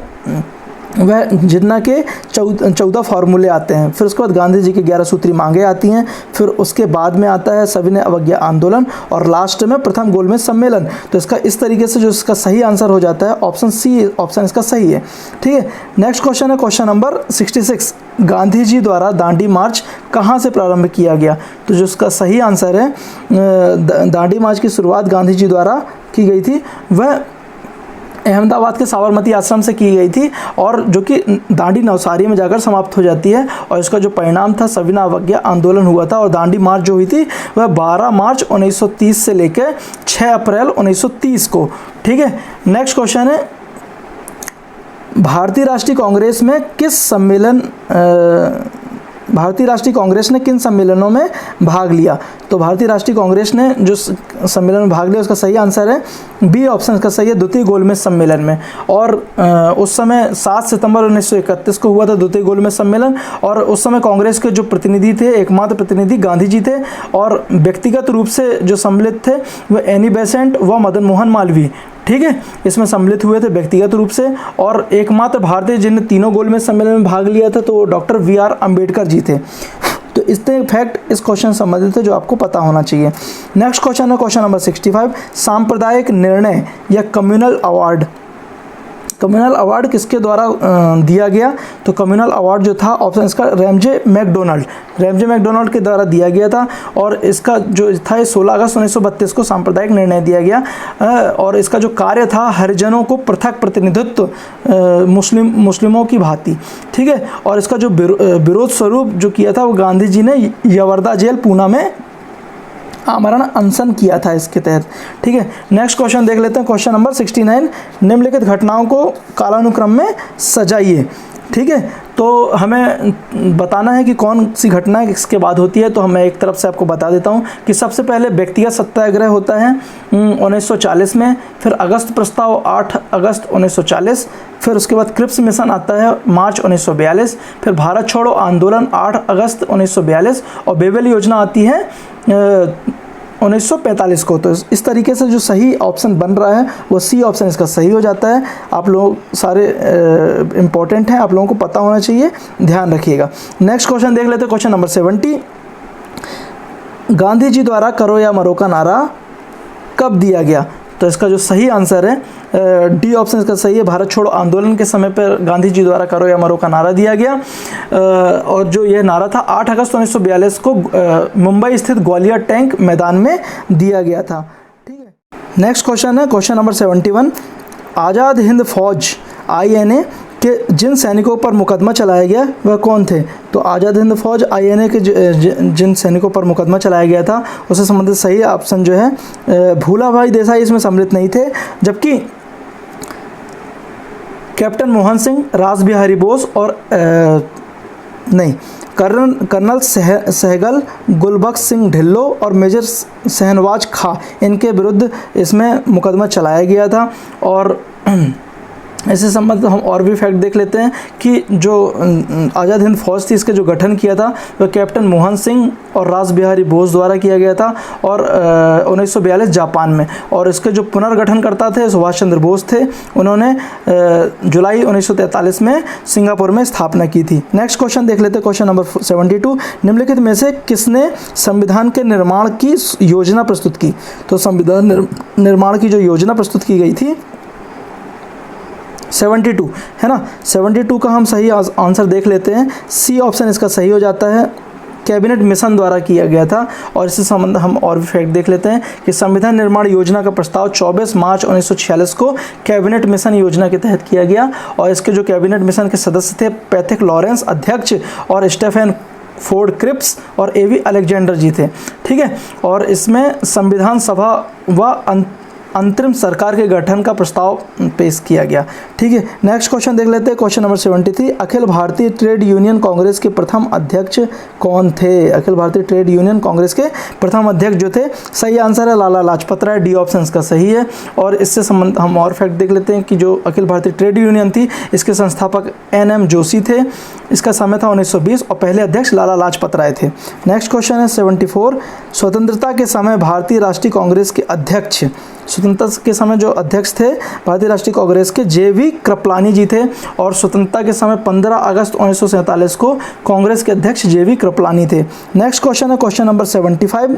वह जिन्ना के 14 फार्मूले आते हैं, फिर उसके बाद गांधी जी की 11 सूत्री मांगे आती हैं, फिर उसके बाद में आता है सविनय अवज्ञा आंदोलन, और लास्ट में प्रथम गोलमेज सम्मेलन। तो इसका इस तरीके से जो इसका सही आंसर हो जाता है ऑप्शन सी ऑप्शन इसका सही है। ठीक है, नेक्स्ट क्वेश्चन है क्वेश्चन नंबर 66, गांधी जी द्वारा दांडी मार्च कहाँ से प्रारंभ किया गया? तो जो इसका सही आंसर है दांडी मार्च की शुरुआत गांधी जी द्वारा की गई थी, वह अहमदाबाद के साबरमती आश्रम से की गई थी, और जो कि दांडी नवसारी में जाकर समाप्त हो जाती है, और इसका जो परिणाम था सविनय अवज्ञा आंदोलन हुआ था, और दांडी मार्च जो हुई थी वह 12 मार्च 1930 से लेकर 6 अप्रैल 1930 को। ठीक है, नेक्स्ट क्वेश्चन है भारतीय राष्ट्रीय कांग्रेस में किस सम्मेलन भारतीय राष्ट्रीय कांग्रेस ने किन सम्मेलनों में भाग लिया? तो भारतीय राष्ट्रीय कांग्रेस ने जो सम्मेलन में भाग लिया उसका सही आंसर है बी ऑप्शन इसका सही है, द्वितीय गोलमेज सम्मेलन में। और उस समय 7 सितंबर 1931 को हुआ था द्वितीय गोलमेज सम्मेलन, और उस समय कांग्रेस के जो प्रतिनिधि थे, एकमात्र प्रतिनिधि गांधी जी थे, और व्यक्तिगत रूप से जो सम्मिलित थे वह एनी बेसेंट व मदन मोहन मालवीय, ठीक है, इसमें सम्मिलित हुए थे व्यक्तिगत रूप से। और एकमात्र भारतीय जिन्होंने तीनों गोलमेज सम्मेलन में भाग लिया था तो डॉक्टर वी.आर. अम्बेडकर जी थे। तो इतने फैक्ट इस क्वेश्चन संबंधित है जो आपको पता होना चाहिए। नेक्स्ट क्वेश्चन है क्वेश्चन नंबर 65, सांप्रदायिक निर्णय या कम्युनल अवार्ड। कम्युनल अवार्ड किसके द्वारा दिया गया? तो कम्युनल अवार्ड जो था ऑप्शन इसका रैमजे मैकडोनाल्ड के द्वारा दिया गया था, और इसका जो था ये 16 अगस्त 1932 को सांप्रदायिक निर्णय दिया गया। और इसका जो कार्य था हरिजनों को पृथक प्रतिनिधित्व मुस्लिमों की भांति, ठीक है। और इसका जो विरोध स्वरूप जो किया था वो गांधी जी ने यवर्दा जेल पूना में आमरण अनशन किया था इसके तहत, ठीक है। नेक्स्ट क्वेश्चन देख लेते हैं क्वेश्चन नंबर 69, निम्नलिखित घटनाओं को कालानुक्रम में सजाइए, ठीक है। तो हमें बताना है कि कौन सी घटना इसके बाद होती है। तो मैं एक तरफ से आपको बता देता हूँ कि सबसे पहले व्यक्तिगत सत्याग्रह होता है 1940 में, फिर अगस्त प्रस्ताव 8 अगस्त 1940, फिर उसके बाद क्रिप्स मिशन आता है मार्च 1942, फिर भारत छोड़ो आंदोलन 8 अगस्त 1942, और बेबल योजना आती है 1945 को। तो इस तरीके से जो सही ऑप्शन बन रहा है वो सी ऑप्शन इसका सही हो जाता है। आप लोग सारे इम्पोर्टेंट हैं, आप लोगों को पता होना चाहिए, ध्यान रखिएगा। नेक्स्ट क्वेश्चन देख लेते हैं क्वेश्चन नंबर 70, गांधी जी द्वारा करो या मरो का नारा कब दिया गया? तो इसका जो सही आंसर है डी ऑप्शन इसका सही है, भारत छोड़ो आंदोलन के समय पर गांधी जी द्वारा करो या मरो का नारा दिया गया। और जो यह नारा था 8 अगस्त 1942 को मुंबई स्थित ग्वालियर टैंक मैदान में दिया गया था, ठीक है। नेक्स्ट क्वेश्चन है क्वेश्चन नंबर 71, आज़ाद हिंद फौज INA के जिन सैनिकों पर मुकदमा चलाया गया वह कौन थे? तो आज़ाद हिंद फौज INA के जिन सैनिकों पर मुकदमा चलाया गया था उससे संबंधित सही ऑप्शन जो है भूलाभाई देसाई इसमें सम्मिलित नहीं थे, जबकि कैप्टन मोहन सिंह, रास बिहारी बोस और कर्नल सहगल, गुलबख्श सिंह ढिल्लो और मेजर शहनवाज खां, इनके विरुद्ध इसमें मुकदमा चलाया गया था। और इससे संबंधित हम और भी फैक्ट देख लेते हैं कि जो आज़ाद हिंद फौज थी इसका जो गठन किया था वह कैप्टन मोहन सिंह और रास बिहारी बोस द्वारा किया गया था, और 1942 जापान में। और इसके जो पुनर्गठन करता थे सुभाष चंद्र बोस थे, उन्होंने जुलाई 1943 में सिंगापुर में स्थापना की थी। नेक्स्ट क्वेश्चन देख लेते हैं क्वेश्चन नंबर 72, निम्नलिखित में से किसने संविधान के निर्माण की योजना प्रस्तुत की? तो संविधान निर्माण की जो योजना प्रस्तुत की गई थी 72 है ना, 72 का हम सही आंसर देख लेते हैं, सी ऑप्शन इसका सही हो जाता है, कैबिनेट मिशन द्वारा किया गया था। और इससे संबंध हम और भी फैक्ट देख लेते हैं कि संविधान निर्माण योजना का प्रस्ताव 24 मार्च 1946 को कैबिनेट मिशन योजना के तहत किया गया, और इसके जो कैबिनेट मिशन के सदस्य थे पैथिक लॉरेंस अध्यक्ष और स्टेफन फोर्ड क्रिप्स और A.V. अलेक्जेंडर जी थे, ठीक है। और इसमें संविधान सभा व अंतरिम सरकार के गठन का प्रस्ताव पेश किया गया, ठीक है। नेक्स्ट क्वेश्चन देख लेते हैं question number 73, Akhil Bharatiya trade union Congress के प्रथम अध्यक्ष कौन थे? अखिल भारतीय ट्रेड यूनियन कांग्रेस के प्रथम अध्यक्ष जो थे, सही आंसर है लाला लाजपत राय, डी ऑप्शन का सही है। और इससे संबंध हम और फैक्ट देख लेते हैं कि जो अखिल भारतीय ट्रेड यूनियन थी इसके संस्थापक N.M. जोशी थे, इसका समय था 1920, और पहले अध्यक्ष लाला लाजपत राय थे। नेक्स्ट क्वेश्चन है 74, स्वतंत्रता के समय भारतीय राष्ट्रीय कांग्रेस के अध्यक्ष, स्वतंत्रता के समय जो अध्यक्ष थे भारतीय राष्ट्रीय कांग्रेस के J.V. कृपलानी जी थे, और स्वतंत्रता के समय 15 अगस्त 1947 को कांग्रेस के अध्यक्ष J.V. कृपलानी थे। नेक्स्ट क्वेश्चन है क्वेश्चन नंबर 75,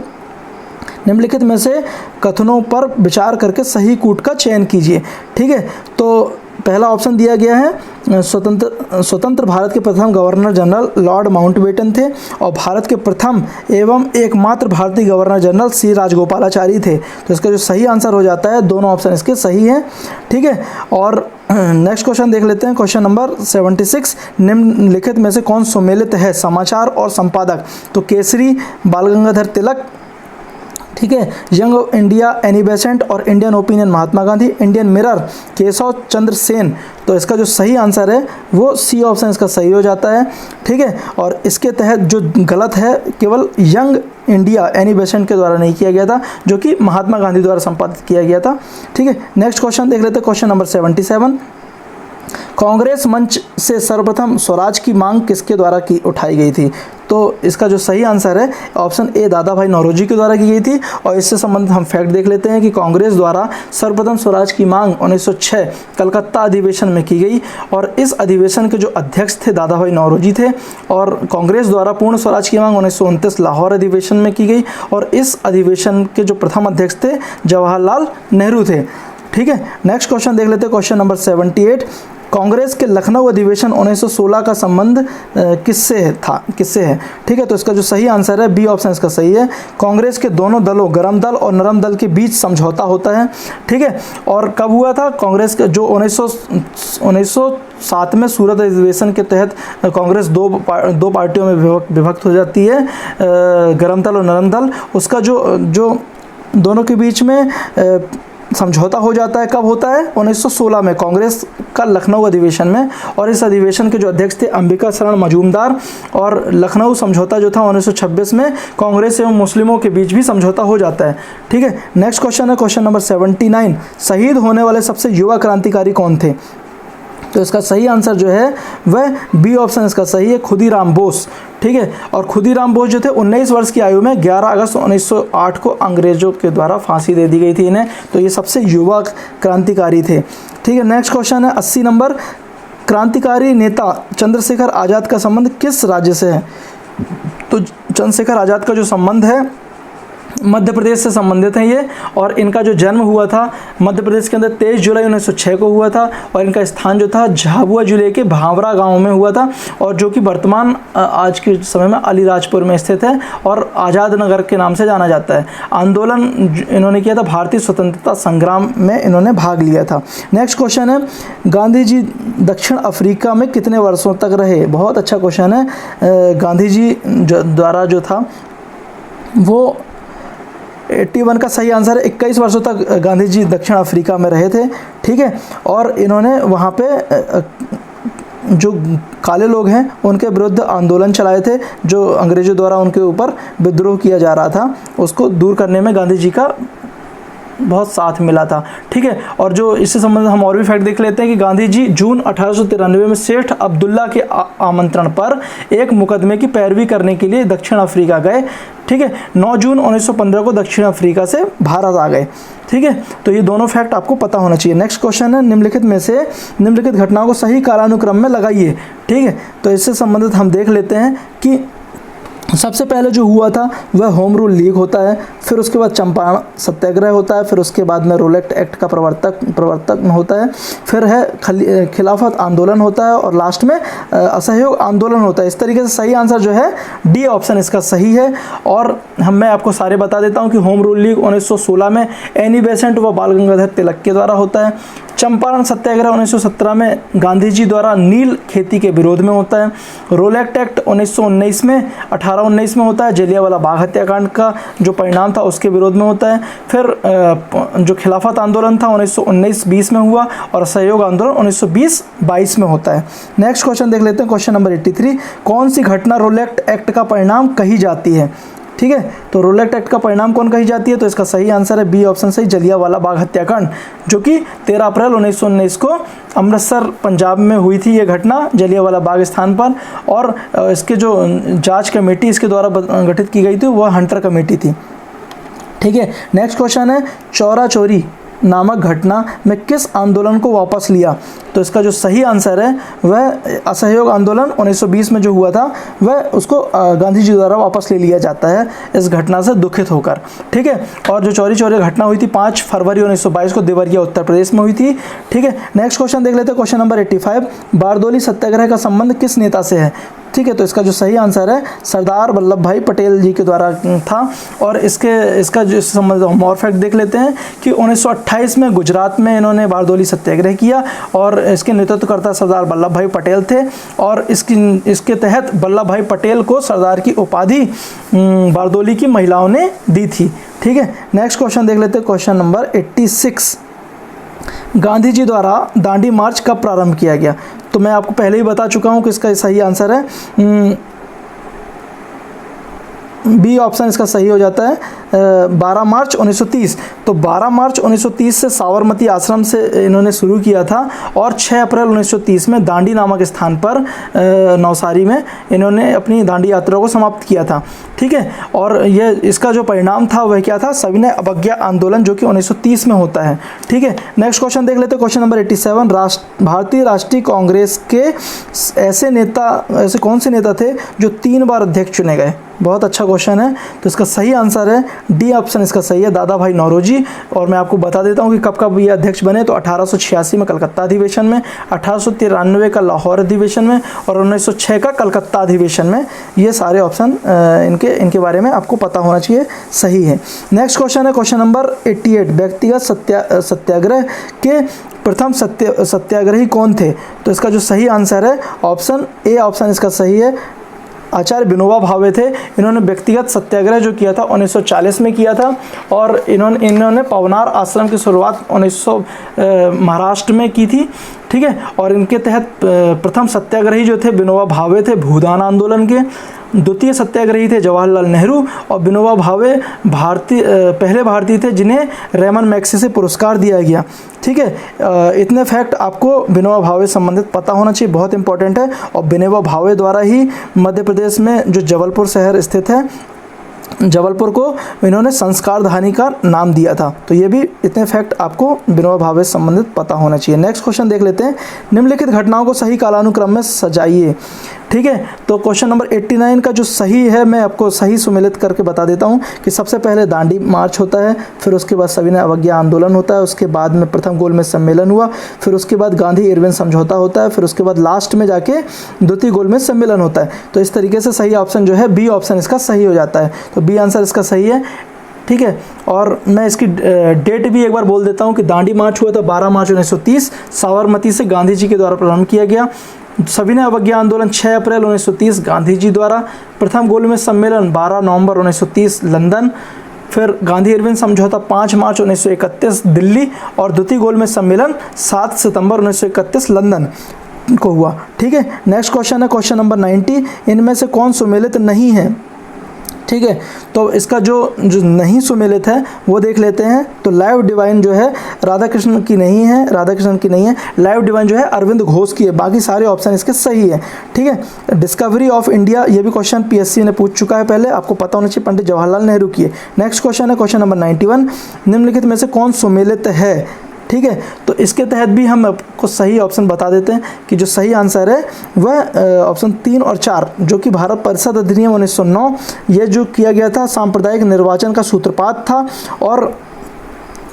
निम्नलिखित में से कथनों पर विचार करके सही कूट का चयन कीजिए, ठीक है। तो पहला ऑप्शन दिया गया है स्वतंत्र भारत के प्रथम गवर्नर जनरल लॉर्ड माउंटबेटन थे, और भारत के प्रथम एवं एकमात्र भारतीय गवर्नर जनरल C. राजगोपालाचारी थे। तो इसका जो सही आंसर हो जाता है, दोनों ऑप्शन इसके सही हैं, ठीक है। और नेक्स्ट क्वेश्चन देख लेते हैं क्वेश्चन नंबर 76, निम्नलिखित में से कौन सुमेलित है समाचार और संपादक? तो केसरी बाल गंगाधर तिलक, ठीक है, यंग इंडिया एनी बेसेंट और Indian opinion Mahatma Gandhi, Indian mirror Keshav Chandra Sen. तो इसका जो सही आंसर है वो सी ऑप्शन इसका सही हो जाता है। ठीक है, और इसके तहत जो गलत है केवल यंग इंडिया एनी बेसेंट के द्वारा नहीं किया गया था, जो कि महात्मा गांधी द्वारा संपादित किया गया था। ठीक है, नेक्स्ट क्वेश्चन देख लेते हैं, क्वेश्चन नंबर 77। कांग्रेस मंच से सर्वप्रथम स्वराज की मांग किसके द्वारा की उठाई गई थी? तो इसका जो सही आंसर है ऑप्शन ए दादा भाई नौरोजी के द्वारा की गई थी। और इससे संबंधित हम फैक्ट देख लेते हैं कि कांग्रेस द्वारा सर्वप्रथम स्वराज की मांग 1906 कलकत्ता अधिवेशन में की गई और इस अधिवेशन के जो अध्यक्ष थे दादा भाई नौरोजी थे। और कांग्रेस द्वारा पूर्ण स्वराज की मांग 1929 लाहौर अधिवेशन में की गई और इस अधिवेशन के जो प्रथम अध्यक्ष थे जवाहरलाल नेहरू थे। ठीक है, नेक्स्ट क्वेश्चन देख लेते हैं, क्वेश्चन नंबर 78। कांग्रेस के लखनऊ अधिवेशन 1916 का संबंध किससे है? ठीक है, तो इसका जो सही आंसर है बी ऑप्शन इसका सही है। कांग्रेस के दोनों दलों गरम दल और नरम दल के बीच समझौता होता है। ठीक है, और कब हुआ था? कांग्रेस का जो 1907 में सूरत अधिवेशन के तहत कांग्रेस दो पार्टियों में विभक्त हो जाती है, गरम दल और नरम दल। उसका जो दोनों के बीच में समझौता हो जाता है, कब होता है? 1916 में कांग्रेस का लखनऊ अधिवेशन में। और इस अधिवेशन के जो अध्यक्ष थे अंबिका शरण मजूमदार। और लखनऊ समझौता जो था 1926 में कांग्रेस एवं मुस्लिमों के बीच भी समझौता हो जाता है। ठीक है, नेक्स्ट क्वेश्चन है क्वेश्चन नंबर 79। शहीद होने वाले सबसे युवा क्रांतिकारी कौन थे? तो इसका सही आंसर जो है वह बी ऑप्शन इसका सही है, खुदीराम बोस। ठीक है, और खुदीराम बोस जो थे 19 वर्ष की आयु में 11 अगस्त 1908 को अंग्रेजों के द्वारा फांसी दे दी गई थी इन्हें। तो ये सबसे युवा क्रांतिकारी थे। ठीक है, नेक्स्ट क्वेश्चन है 80 नंबर। क्रांतिकारी नेता चंद्रशेखर आज़ाद का संबंध किस राज्य से है? तो चंद्रशेखर आज़ाद का जो संबंध है मध्य प्रदेश से संबंधित हैं ये। और इनका जो जन्म हुआ था मध्य प्रदेश के अंदर 23 जुलाई 1906 को हुआ था। और इनका स्थान जो था झाबुआ जिले के भावरा गांव में हुआ था, और जो कि वर्तमान आज के समय में अलीराजपुर में स्थित है और आज़ाद नगर के नाम से जाना जाता है। आंदोलन इन्होंने किया था, भारतीय स्वतंत्रता संग्राम में इन्होंने भाग लिया था। नेक्स्ट क्वेश्चन है, गांधी जी दक्षिण अफ्रीका में कितने वर्षों तक रहे? बहुत अच्छा क्वेश्चन है। गांधी जी द्वारा जो था वो 81 का सही आंसर है। 21 वर्षों तक गांधी जी दक्षिण अफ्रीका में रहे थे। ठीक है, और इन्होंने वहाँ पे जो काले लोग हैं उनके विरुद्ध आंदोलन चलाए थे, जो अंग्रेजों द्वारा उनके ऊपर विद्रोह किया जा रहा था, उसको दूर करने में गांधी जी का बहुत साथ मिला था। ठीक है, और जो इससे संबंधित हम और भी फैक्ट देख लेते हैं कि गांधी जी जून 1893 में सेठ अब्दुल्ला के आमंत्रण पर एक मुकदमे की पैरवी करने के लिए दक्षिण अफ्रीका गए। ठीक है, 9 जून 1915 को दक्षिण अफ्रीका से भारत आ गए। ठीक है, तो ये दोनों फैक्ट आपको पता होना चाहिए। नेक्स्ट क्वेश्चन है, निम्नलिखित में से निम्नलिखित घटनाओं को सही कालानुक्रम में लगाइए। ठीक है, तो इससे संबंधित हम देख लेते हैं कि सबसे पहले जो हुआ था वह होम रूल लीग होता है, फिर उसके बाद चंपारण सत्याग्रह होता है, फिर उसके बाद में रोलेट एक्ट का प्रवर्तन होता है, फिर है खिलाफत आंदोलन होता है और लास्ट में असहयोग आंदोलन होता है। इस तरीके से सही आंसर जो है डी ऑप्शन इसका सही है। और मैं आपको सारे बता देता हूँ कि होम रूल लीग 1916 में एनी बेसेंट व बाल गंगाधर तिलक के द्वारा होता है। चंपारण सत्याग्रह 1917 में गांधी जी द्वारा नील खेती के विरोध में होता है। रोलेट एक्ट 1919 में 1819 में होता है, जलियांवाला बाग हत्याकांड का जो परिणाम था उसके विरोध में होता है। फिर जो खिलाफत आंदोलन था 1919-20 में हुआ और सहयोग आंदोलन 1920-22 में होता है। नेक्स्ट क्वेश्चन देख लेते हैं, क्वेश्चन नंबर 83। कौन सी घटना रोलेट एक्ट का परिणाम कही जाती है? ठीक है, तो रोलेट एक्ट का परिणाम कौन कही जाती है? तो इसका सही आंसर है बी ऑप्शन सही, जलियांवाला बाग हत्याकांड, जो कि 13 अप्रैल 1919 को अमृतसर पंजाब में हुई थी ये घटना, जलियांवाला बाग स्थान पर। और इसके जो जांच कमेटी इसके द्वारा गठित की गई थी वह हंटर कमेटी थी। ठीक है, नेक्स्ट क्वेश्चन है, चौरा चोरी नामक घटना में किस आंदोलन को वापस लिया? तो इसका जो सही आंसर है वह असहयोग आंदोलन 1920 में जो हुआ था वह उसको गांधी जी द्वारा वापस ले लिया जाता है इस घटना से दुखित होकर। ठीक है, और जो चौरी चौरी घटना हुई थी 5 फरवरी 1922 को देवरिया उत्तर प्रदेश में हुई थी। ठीक है, नेक्स्ट क्वेश्चन देख लेते हैं, क्वेश्चन नंबर 85। बारदोली सत्याग्रह का संबंध किस नेता से है? ठीक है, तो इसका जो सही आंसर है सरदार वल्लभ भाई पटेल जी के द्वारा था। और इसका जो संबंध और फैक्ट देख लेते हैं कि 1928 में गुजरात में इन्होंने बारदोली सत्याग्रह किया और इसके नेतृत्वकर्ता सरदार वल्लभ भाई पटेल थे और इसके तहत वल्लभ भाई पटेल को सरदार की उपाधि बारदोली की महिलाओं ने दी थी। ठीक है, नेक्स्ट क्वेश्चन देख लेते हैं, क्वेश्चन नंबर 86। गांधी जी द्वारा दांडी मार्च कब प्रारंभ किया गया? तो मैं आपको पहले ही बता चुका हूं कि इसका सही आंसर है बी ऑप्शन इसका सही हो जाता है 12 मार्च 1930। तो 12 मार्च 1930 से साबरमती आश्रम से इन्होंने शुरू किया था और 6 अप्रैल 1930 में दांडी नामक स्थान पर नवसारी में इन्होंने अपनी दांडी यात्रा को समाप्त किया था। ठीक है, और यह इसका जो परिणाम था वह क्या था? सविनय अवज्ञा आंदोलन, जो कि 1930 में होता है। ठीक है, नेक्स्ट क्वेश्चन देख लेते हैं, क्वेश्चन नंबर 87। भारतीय राष्ट्रीय कांग्रेस के ऐसे कौन से नेता थे जो 3 बार अध्यक्ष चुने गए? बहुत अच्छा क्वेश्चन है। तो इसका सही आंसर है डी ऑप्शन इसका सही है, दादा भाई नौरोजी। और मैं आपको बता देता हूँ कि कब कब ये अध्यक्ष बने। तो 1886 में कलकत्ता अधिवेशन में, 1893 का लाहौर अधिवेशन में और 1906 का कलकत्ता अधिवेशन में। ये सारे ऑप्शन इनके बारे में आपको पता होना चाहिए, सही है। नेक्स्ट क्वेश्चन है क्वेश्चन नंबर 88। व्यक्तिगत सत्याग्रह के प्रथम सत्याग्रही कौन थे? तो इसका जो सही आंसर है ऑप्शन ए ऑप्शन इसका सही है, आचार्य विनोबा भावे थे। इन्होंने व्यक्तिगत सत्याग्रह जो किया था 1940 में किया था और इन्होंने पवनार आश्रम की शुरुआत 1900 महाराष्ट्र में की थी। ठीक है, और इनके तहत प्रथम सत्याग्रही जो थे विनोबा भावे थे भूदान आंदोलन के। द्वितीय सत्याग्रही थे जवाहरलाल नेहरू और विनोबा भावे पहले भारतीय थे जिन्हें रेमन मैग्सेसे से पुरस्कार दिया गया। ठीक है, इतने फैक्ट आपको विनोबा भावे संबंधित पता होना चाहिए, बहुत इंपॉर्टेंट है। और विनोबा भावे द्वारा ही मध्य प्रदेश में जो जबलपुर शहर स्थित है, जबलपुर को इन्होंने संस्कार धानी का नाम दिया था। तो ये भी इतने फैक्ट आपको विनोबा भावे से संबंधित पता होना चाहिए। नेक्स्ट क्वेश्चन देख लेते हैं, निम्नलिखित घटनाओं को सही कालानुक्रम में सजाइए। ठीक है, तो क्वेश्चन नंबर 89 का जो सही है मैं आपको सही सुमेलित करके बता देता हूँ कि सबसे पहले दांडी मार्च होता है, फिर उसके बाद सविनय अवज्ञा आंदोलन होता है, उसके बाद में प्रथम गोलमेज सम्मेलन हुआ, फिर उसके बाद गांधी इरविन समझौता होता है, फिर उसके बाद लास्ट में जाके द्वितीय गोलमेज सम्मेलन होता है। तो इस तरीके से सही ऑप्शन जो है बी ऑप्शन इसका सही हो जाता है। तो बी आंसर इसका सही है। ठीक है, और मैं इसकी डेट भी एक बार बोल देता हूँ कि दांडी मार्च हुआ था 12 मार्च 1930, साबरमती से गांधी जी के द्वारा प्रारंभ किया गया। सविनय अवज्ञा आंदोलन 6 अप्रैल 1930 गांधी जी द्वारा। प्रथम गोलमेज सम्मेलन 12 नवंबर 1930 लंदन। फिर गांधी इरविन समझौता 5 मार्च 1931 दिल्ली और द्वितीय गोलमेज सम्मेलन 7 सितंबर 1931 लंदन को हुआ। ठीक है, नेक्स्ट क्वेश्चन है क्वेश्चन नंबर 90। इनमें से कौन सुमेलित नहीं है? ठीक है, तो इसका जो नहीं सुमेलित है वो देख लेते हैं। तो लाइव डिवाइन जो है राधा कृष्ण की नहीं है, लाइव डिवाइन जो है अरविंद घोष की है। बाकी सारे ऑप्शन इसके सही है। ठीक है, डिस्कवरी ऑफ इंडिया ये भी क्वेश्चन पीएससी ने पूछ चुका है पहले, आपको पता होना चाहिए, पंडित जवाहरलाल नेहरू की है। नेक्स्ट क्वेश्चन है क्वेश्चन नंबर 91। निम्नलिखित में से कौन सुमेलित है? ठीक है, तो इसके तहत भी हम आपको सही ऑप्शन बता देते हैं कि जो सही आंसर है वह ऑप्शन 3 और 4, जो कि भारत परिषद अधिनियम 1909 ये जो किया गया था सांप्रदायिक निर्वाचन का सूत्रपात था। और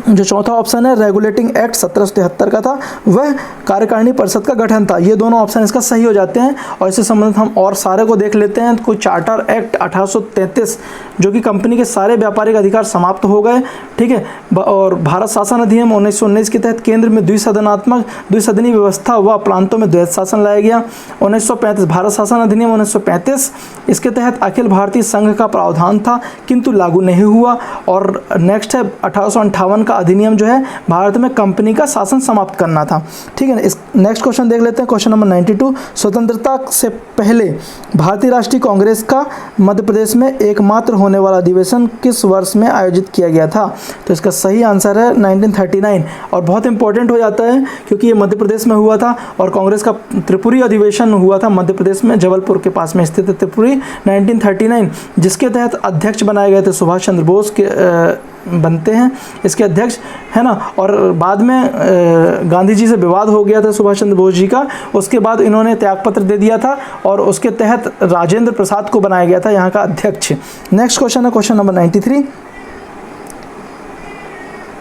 जो चौथा ऑप्शन है रेगुलेटिंग एक्ट 1773 का था, वह कार्यकारिणी परिषद का गठन था। ये दोनों ऑप्शन इसका सही हो जाते हैं। और इससे संबंधित हम और सारे को देख लेते हैं। कोई चार्टर एक्ट 1833 जो कि कंपनी के सारे व्यापारिक अधिकार समाप्त हो गए। ठीक है, और भारत शासन अधिनियम 1919 के तहत केंद्र में द्विसदनी व्यवस्था व प्रांतों में द्वैत शासन लाया गया। 1935 भारत शासन अधिनियम 1935, इसके तहत अखिल भारतीय संघ का प्रावधान था किंतु लागू नहीं हुआ। और नेक्स्ट है 1858 का अधिनियम जो है भारत में कंपनी का शासन समाप्त करना था। ठीक है, इस नेक्स्ट क्वेश्चन देख लेते हैं क्वेश्चन नंबर 92। स्वतंत्रता से पहले भारतीय राष्ट्रीय कांग्रेस का मध्य प्रदेश में एकमात्र होने वाला अधिवेशन किस वर्ष में आयोजित किया गया था? तो इसका सही आंसर है 1939। और बहुत इंपॉर्टेंट हो जाता है क्योंकि ये मध्य प्रदेश में हुआ था और कांग्रेस का त्रिपुरी अधिवेशन हुआ था मध्य प्रदेश में, जबलपुर के पास में स्थित त्रिपुरी 1939, जिसके तहत अध्यक्ष बनाए गए थे सुभाष चंद्र बोस के बनते हैं इसके अध्यक्ष, है ना। और बाद में गांधी जी से विवाद हो गया था सुभाष चंद्र बोस जी का, उसके बाद इन्होंने त्यागपत्र दे दिया था और उसके तहत राजेंद्र प्रसाद को बनाया गया था यहाँ का अध्यक्ष। नेक्स्ट क्वेश्चन है क्वेश्चन नंबर 93।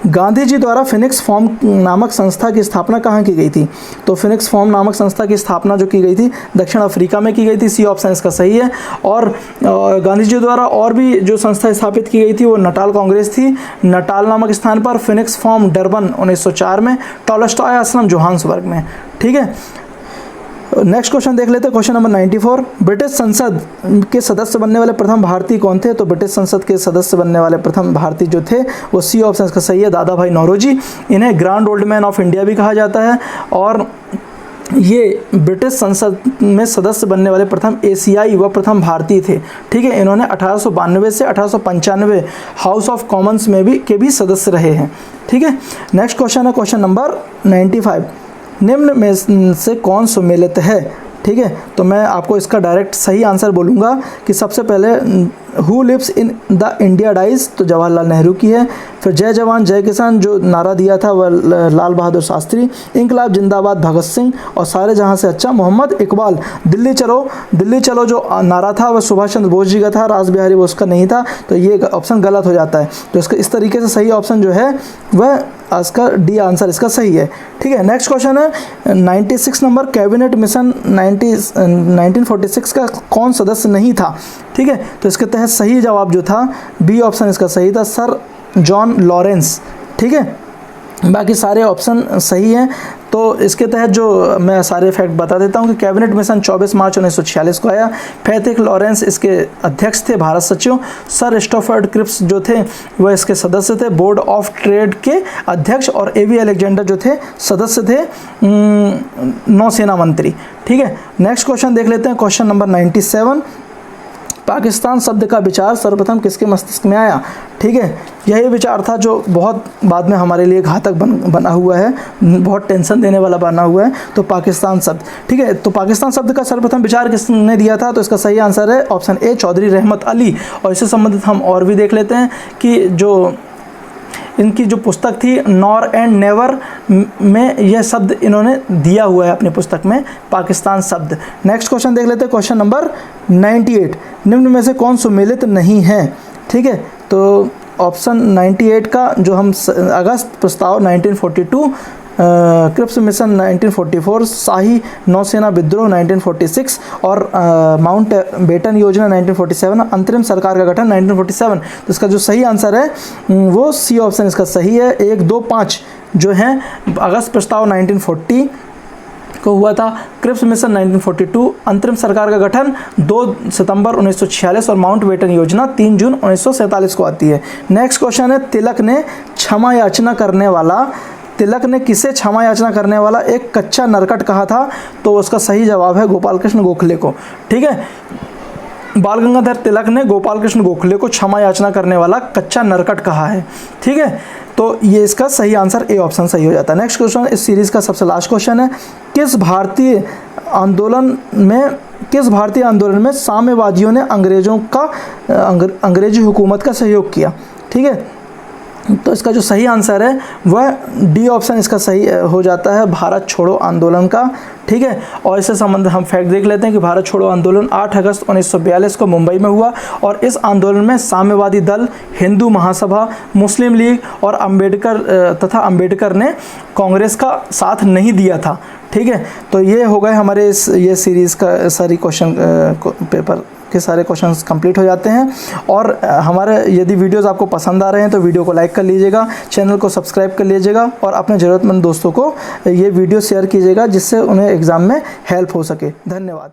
गांधी जी द्वारा फिनिक्स फॉर्म नामक संस्था की स्थापना कहाँ की गई थी? तो फिनिक्स फॉर्म नामक संस्था की स्थापना जो की गई थी दक्षिण अफ्रीका में की गई थी। सी ऑप्शन इसका सही है। और गांधी जी द्वारा और भी जो संस्था स्थापित की गई थी वो नटाल कांग्रेस थी, नटाल नामक स्थान पर। फिनिक्स फॉर्म डरबन 1904 में। टॉलस्टॉय आश्रम जोहान्सबर्ग में। ठीक है, नेक्स्ट क्वेश्चन देख लेते हैं। क्वेश्चन नंबर 94, ब्रिटिश संसद के सदस्य बनने वाले प्रथम भारतीय कौन थे? तो ब्रिटिश संसद के सदस्य बनने वाले प्रथम भारतीय जो थे वो सी ऑप्शन इसका सही है, दादा भाई नौरोजी। इन्हें grand old man of India भी कहा जाता है। और ये ब्रिटिश संसद में सदस्य बनने वाले प्रथम एशियाई व प्रथम भारतीय थे। ठीक है, इन्होंने 1892 से 1895 हाउस ऑफ कॉमन्स में भी सदस्य रहे हैं। ठीक है, नेक्स्ट क्वेश्चन है क्वेश्चन नंबर 95, निम्न में से कौन सम्मिलित है? ठीक है, तो मैं आपको इसका डायरेक्ट सही आंसर बोलूँगा कि सबसे पहले who lives in the India dies, तो जवाहरलाल नेहरू की है। फिर जय जवान जय किसान जो नारा दिया था वह लाल बहादुर शास्त्री। इंकलाब जिंदाबाद भगत सिंह। और सारे जहां से अच्छा मोहम्मद इकबाल। दिल्ली चलो जो नारा था वह सुभाष चंद्र बोस जी का था, रास बिहारी बोस का नहीं था। तो ये ऑप्शन गलत हो जाता है। तो इसका इस तरीके से सही ऑप्शन जो है वह इसका डी आंसर इसका सही है। ठीक है, नेक्स्ट क्वेश्चन है 96 नंबर, कैबिनेट मिशन 1946 का कौन सदस्य नहीं था? ठीक है, तो इसके तहत सही जवाब जो था बी ऑप्शन इसका सही था, सर जॉन लॉरेंस। ठीक है, बाकी सारे ऑप्शन सही हैं। तो इसके तहत जो मैं सारे फैक्ट बता देता हूं कि कैबिनेट मिशन 24 मार्च 1946 को आया। फ्रेडरिक लॉरेंस इसके अध्यक्ष थे, भारत सचिव। सर स्टॉफर्ड क्रिप्स जो थे वह इसके सदस्य थे, बोर्ड ऑफ ट्रेड के अध्यक्ष। और एवी अलेक्जेंडर जो थे सदस्य थे, नौसेना मंत्री। ठीक है, नेक्स्ट क्वेश्चन देख लेते हैं। क्वेश्चन नंबर 97, पाकिस्तान शब्द का विचार सर्वप्रथम किसके मस्तिष्क में आया? ठीक है, यही विचार था जो बहुत बाद में हमारे लिए घातक बना हुआ है, बहुत टेंशन देने वाला बना हुआ है। तो पाकिस्तान शब्द, ठीक है, तो पाकिस्तान शब्द का सर्वप्रथम विचार किसने दिया था? तो इसका सही आंसर है ऑप्शन ए, चौधरी रहमत अली। और इससे संबंधित हम और भी देख लेते हैं कि जो इनकी जो पुस्तक थी नॉर एंड नेवर में यह शब्द इन्होंने दिया हुआ है अपनी पुस्तक में, पाकिस्तान शब्द। नेक्स्ट क्वेश्चन देख लेते हैं। क्वेश्चन नंबर 98, निम्न में से कौन सम्मिलित नहीं है? ठीक है, तो ऑप्शन 98 का जो हम अगस्त प्रस्ताव 1942, क्रिप्स मिशन 1944, शाही नौसेना विद्रोह 1946 और माउंट बेटन योजना 1947, अंतरिम सरकार का गठन 1947। तो इसका जो सही आंसर है वो सी ऑप्शन इसका सही है। 1, 2, 5 जो हैं अगस्त प्रस्ताव 1940 को हुआ था, क्रिप्स मिशन 1942, अंतरिम सरकार का गठन 2 सितंबर 1946 और माउंट बेटन योजना 3 जून 1947 को आती है। नेक्स्ट क्वेश्चन है, तिलक ने किसे क्षमा याचना करने वाला एक कच्चा नरकट कहा था? तो उसका सही जवाब है गोपाल कृष्ण गोखले को। ठीक है, बाल गंगाधर तिलक ने गोपाल कृष्ण गोखले को क्षमा याचना करने वाला कच्चा नरकट कहा है। ठीक है, तो ये इसका सही आंसर ए ऑप्शन सही हो जाता है। नेक्स्ट क्वेश्चन इस सीरीज़ का सबसे लास्ट क्वेश्चन है, किस भारतीय आंदोलन में साम्यवादियों ने अंग्रेजी हुकूमत का सहयोग किया? ठीक है, तो इसका जो सही आंसर है वह डी ऑप्शन इसका सही हो जाता है, भारत छोड़ो आंदोलन का। ठीक है, और इससे संबंधित हम फैक्ट देख लेते हैं कि भारत छोड़ो आंदोलन 8 अगस्त 1942 को मुंबई में हुआ और इस आंदोलन में साम्यवादी दल, हिंदू महासभा, मुस्लिम लीग और अंबेडकर ने कांग्रेस का साथ नहीं दिया था। ठीक है, तो ये हो गए हमारे ये सीरीज़ का सारी क्वेश्चन पेपर के सारे क्वेश्चंस कंप्लीट हो जाते हैं। और हमारे यदि वीडियोस आपको पसंद आ रहे हैं तो वीडियो को लाइक कर लीजिएगा, चैनल को सब्सक्राइब कर लीजिएगा और अपने ज़रूरतमंद दोस्तों को ये वीडियो शेयर कीजिएगा जिससे उन्हें एग्ज़ाम में हेल्प हो सके। धन्यवाद।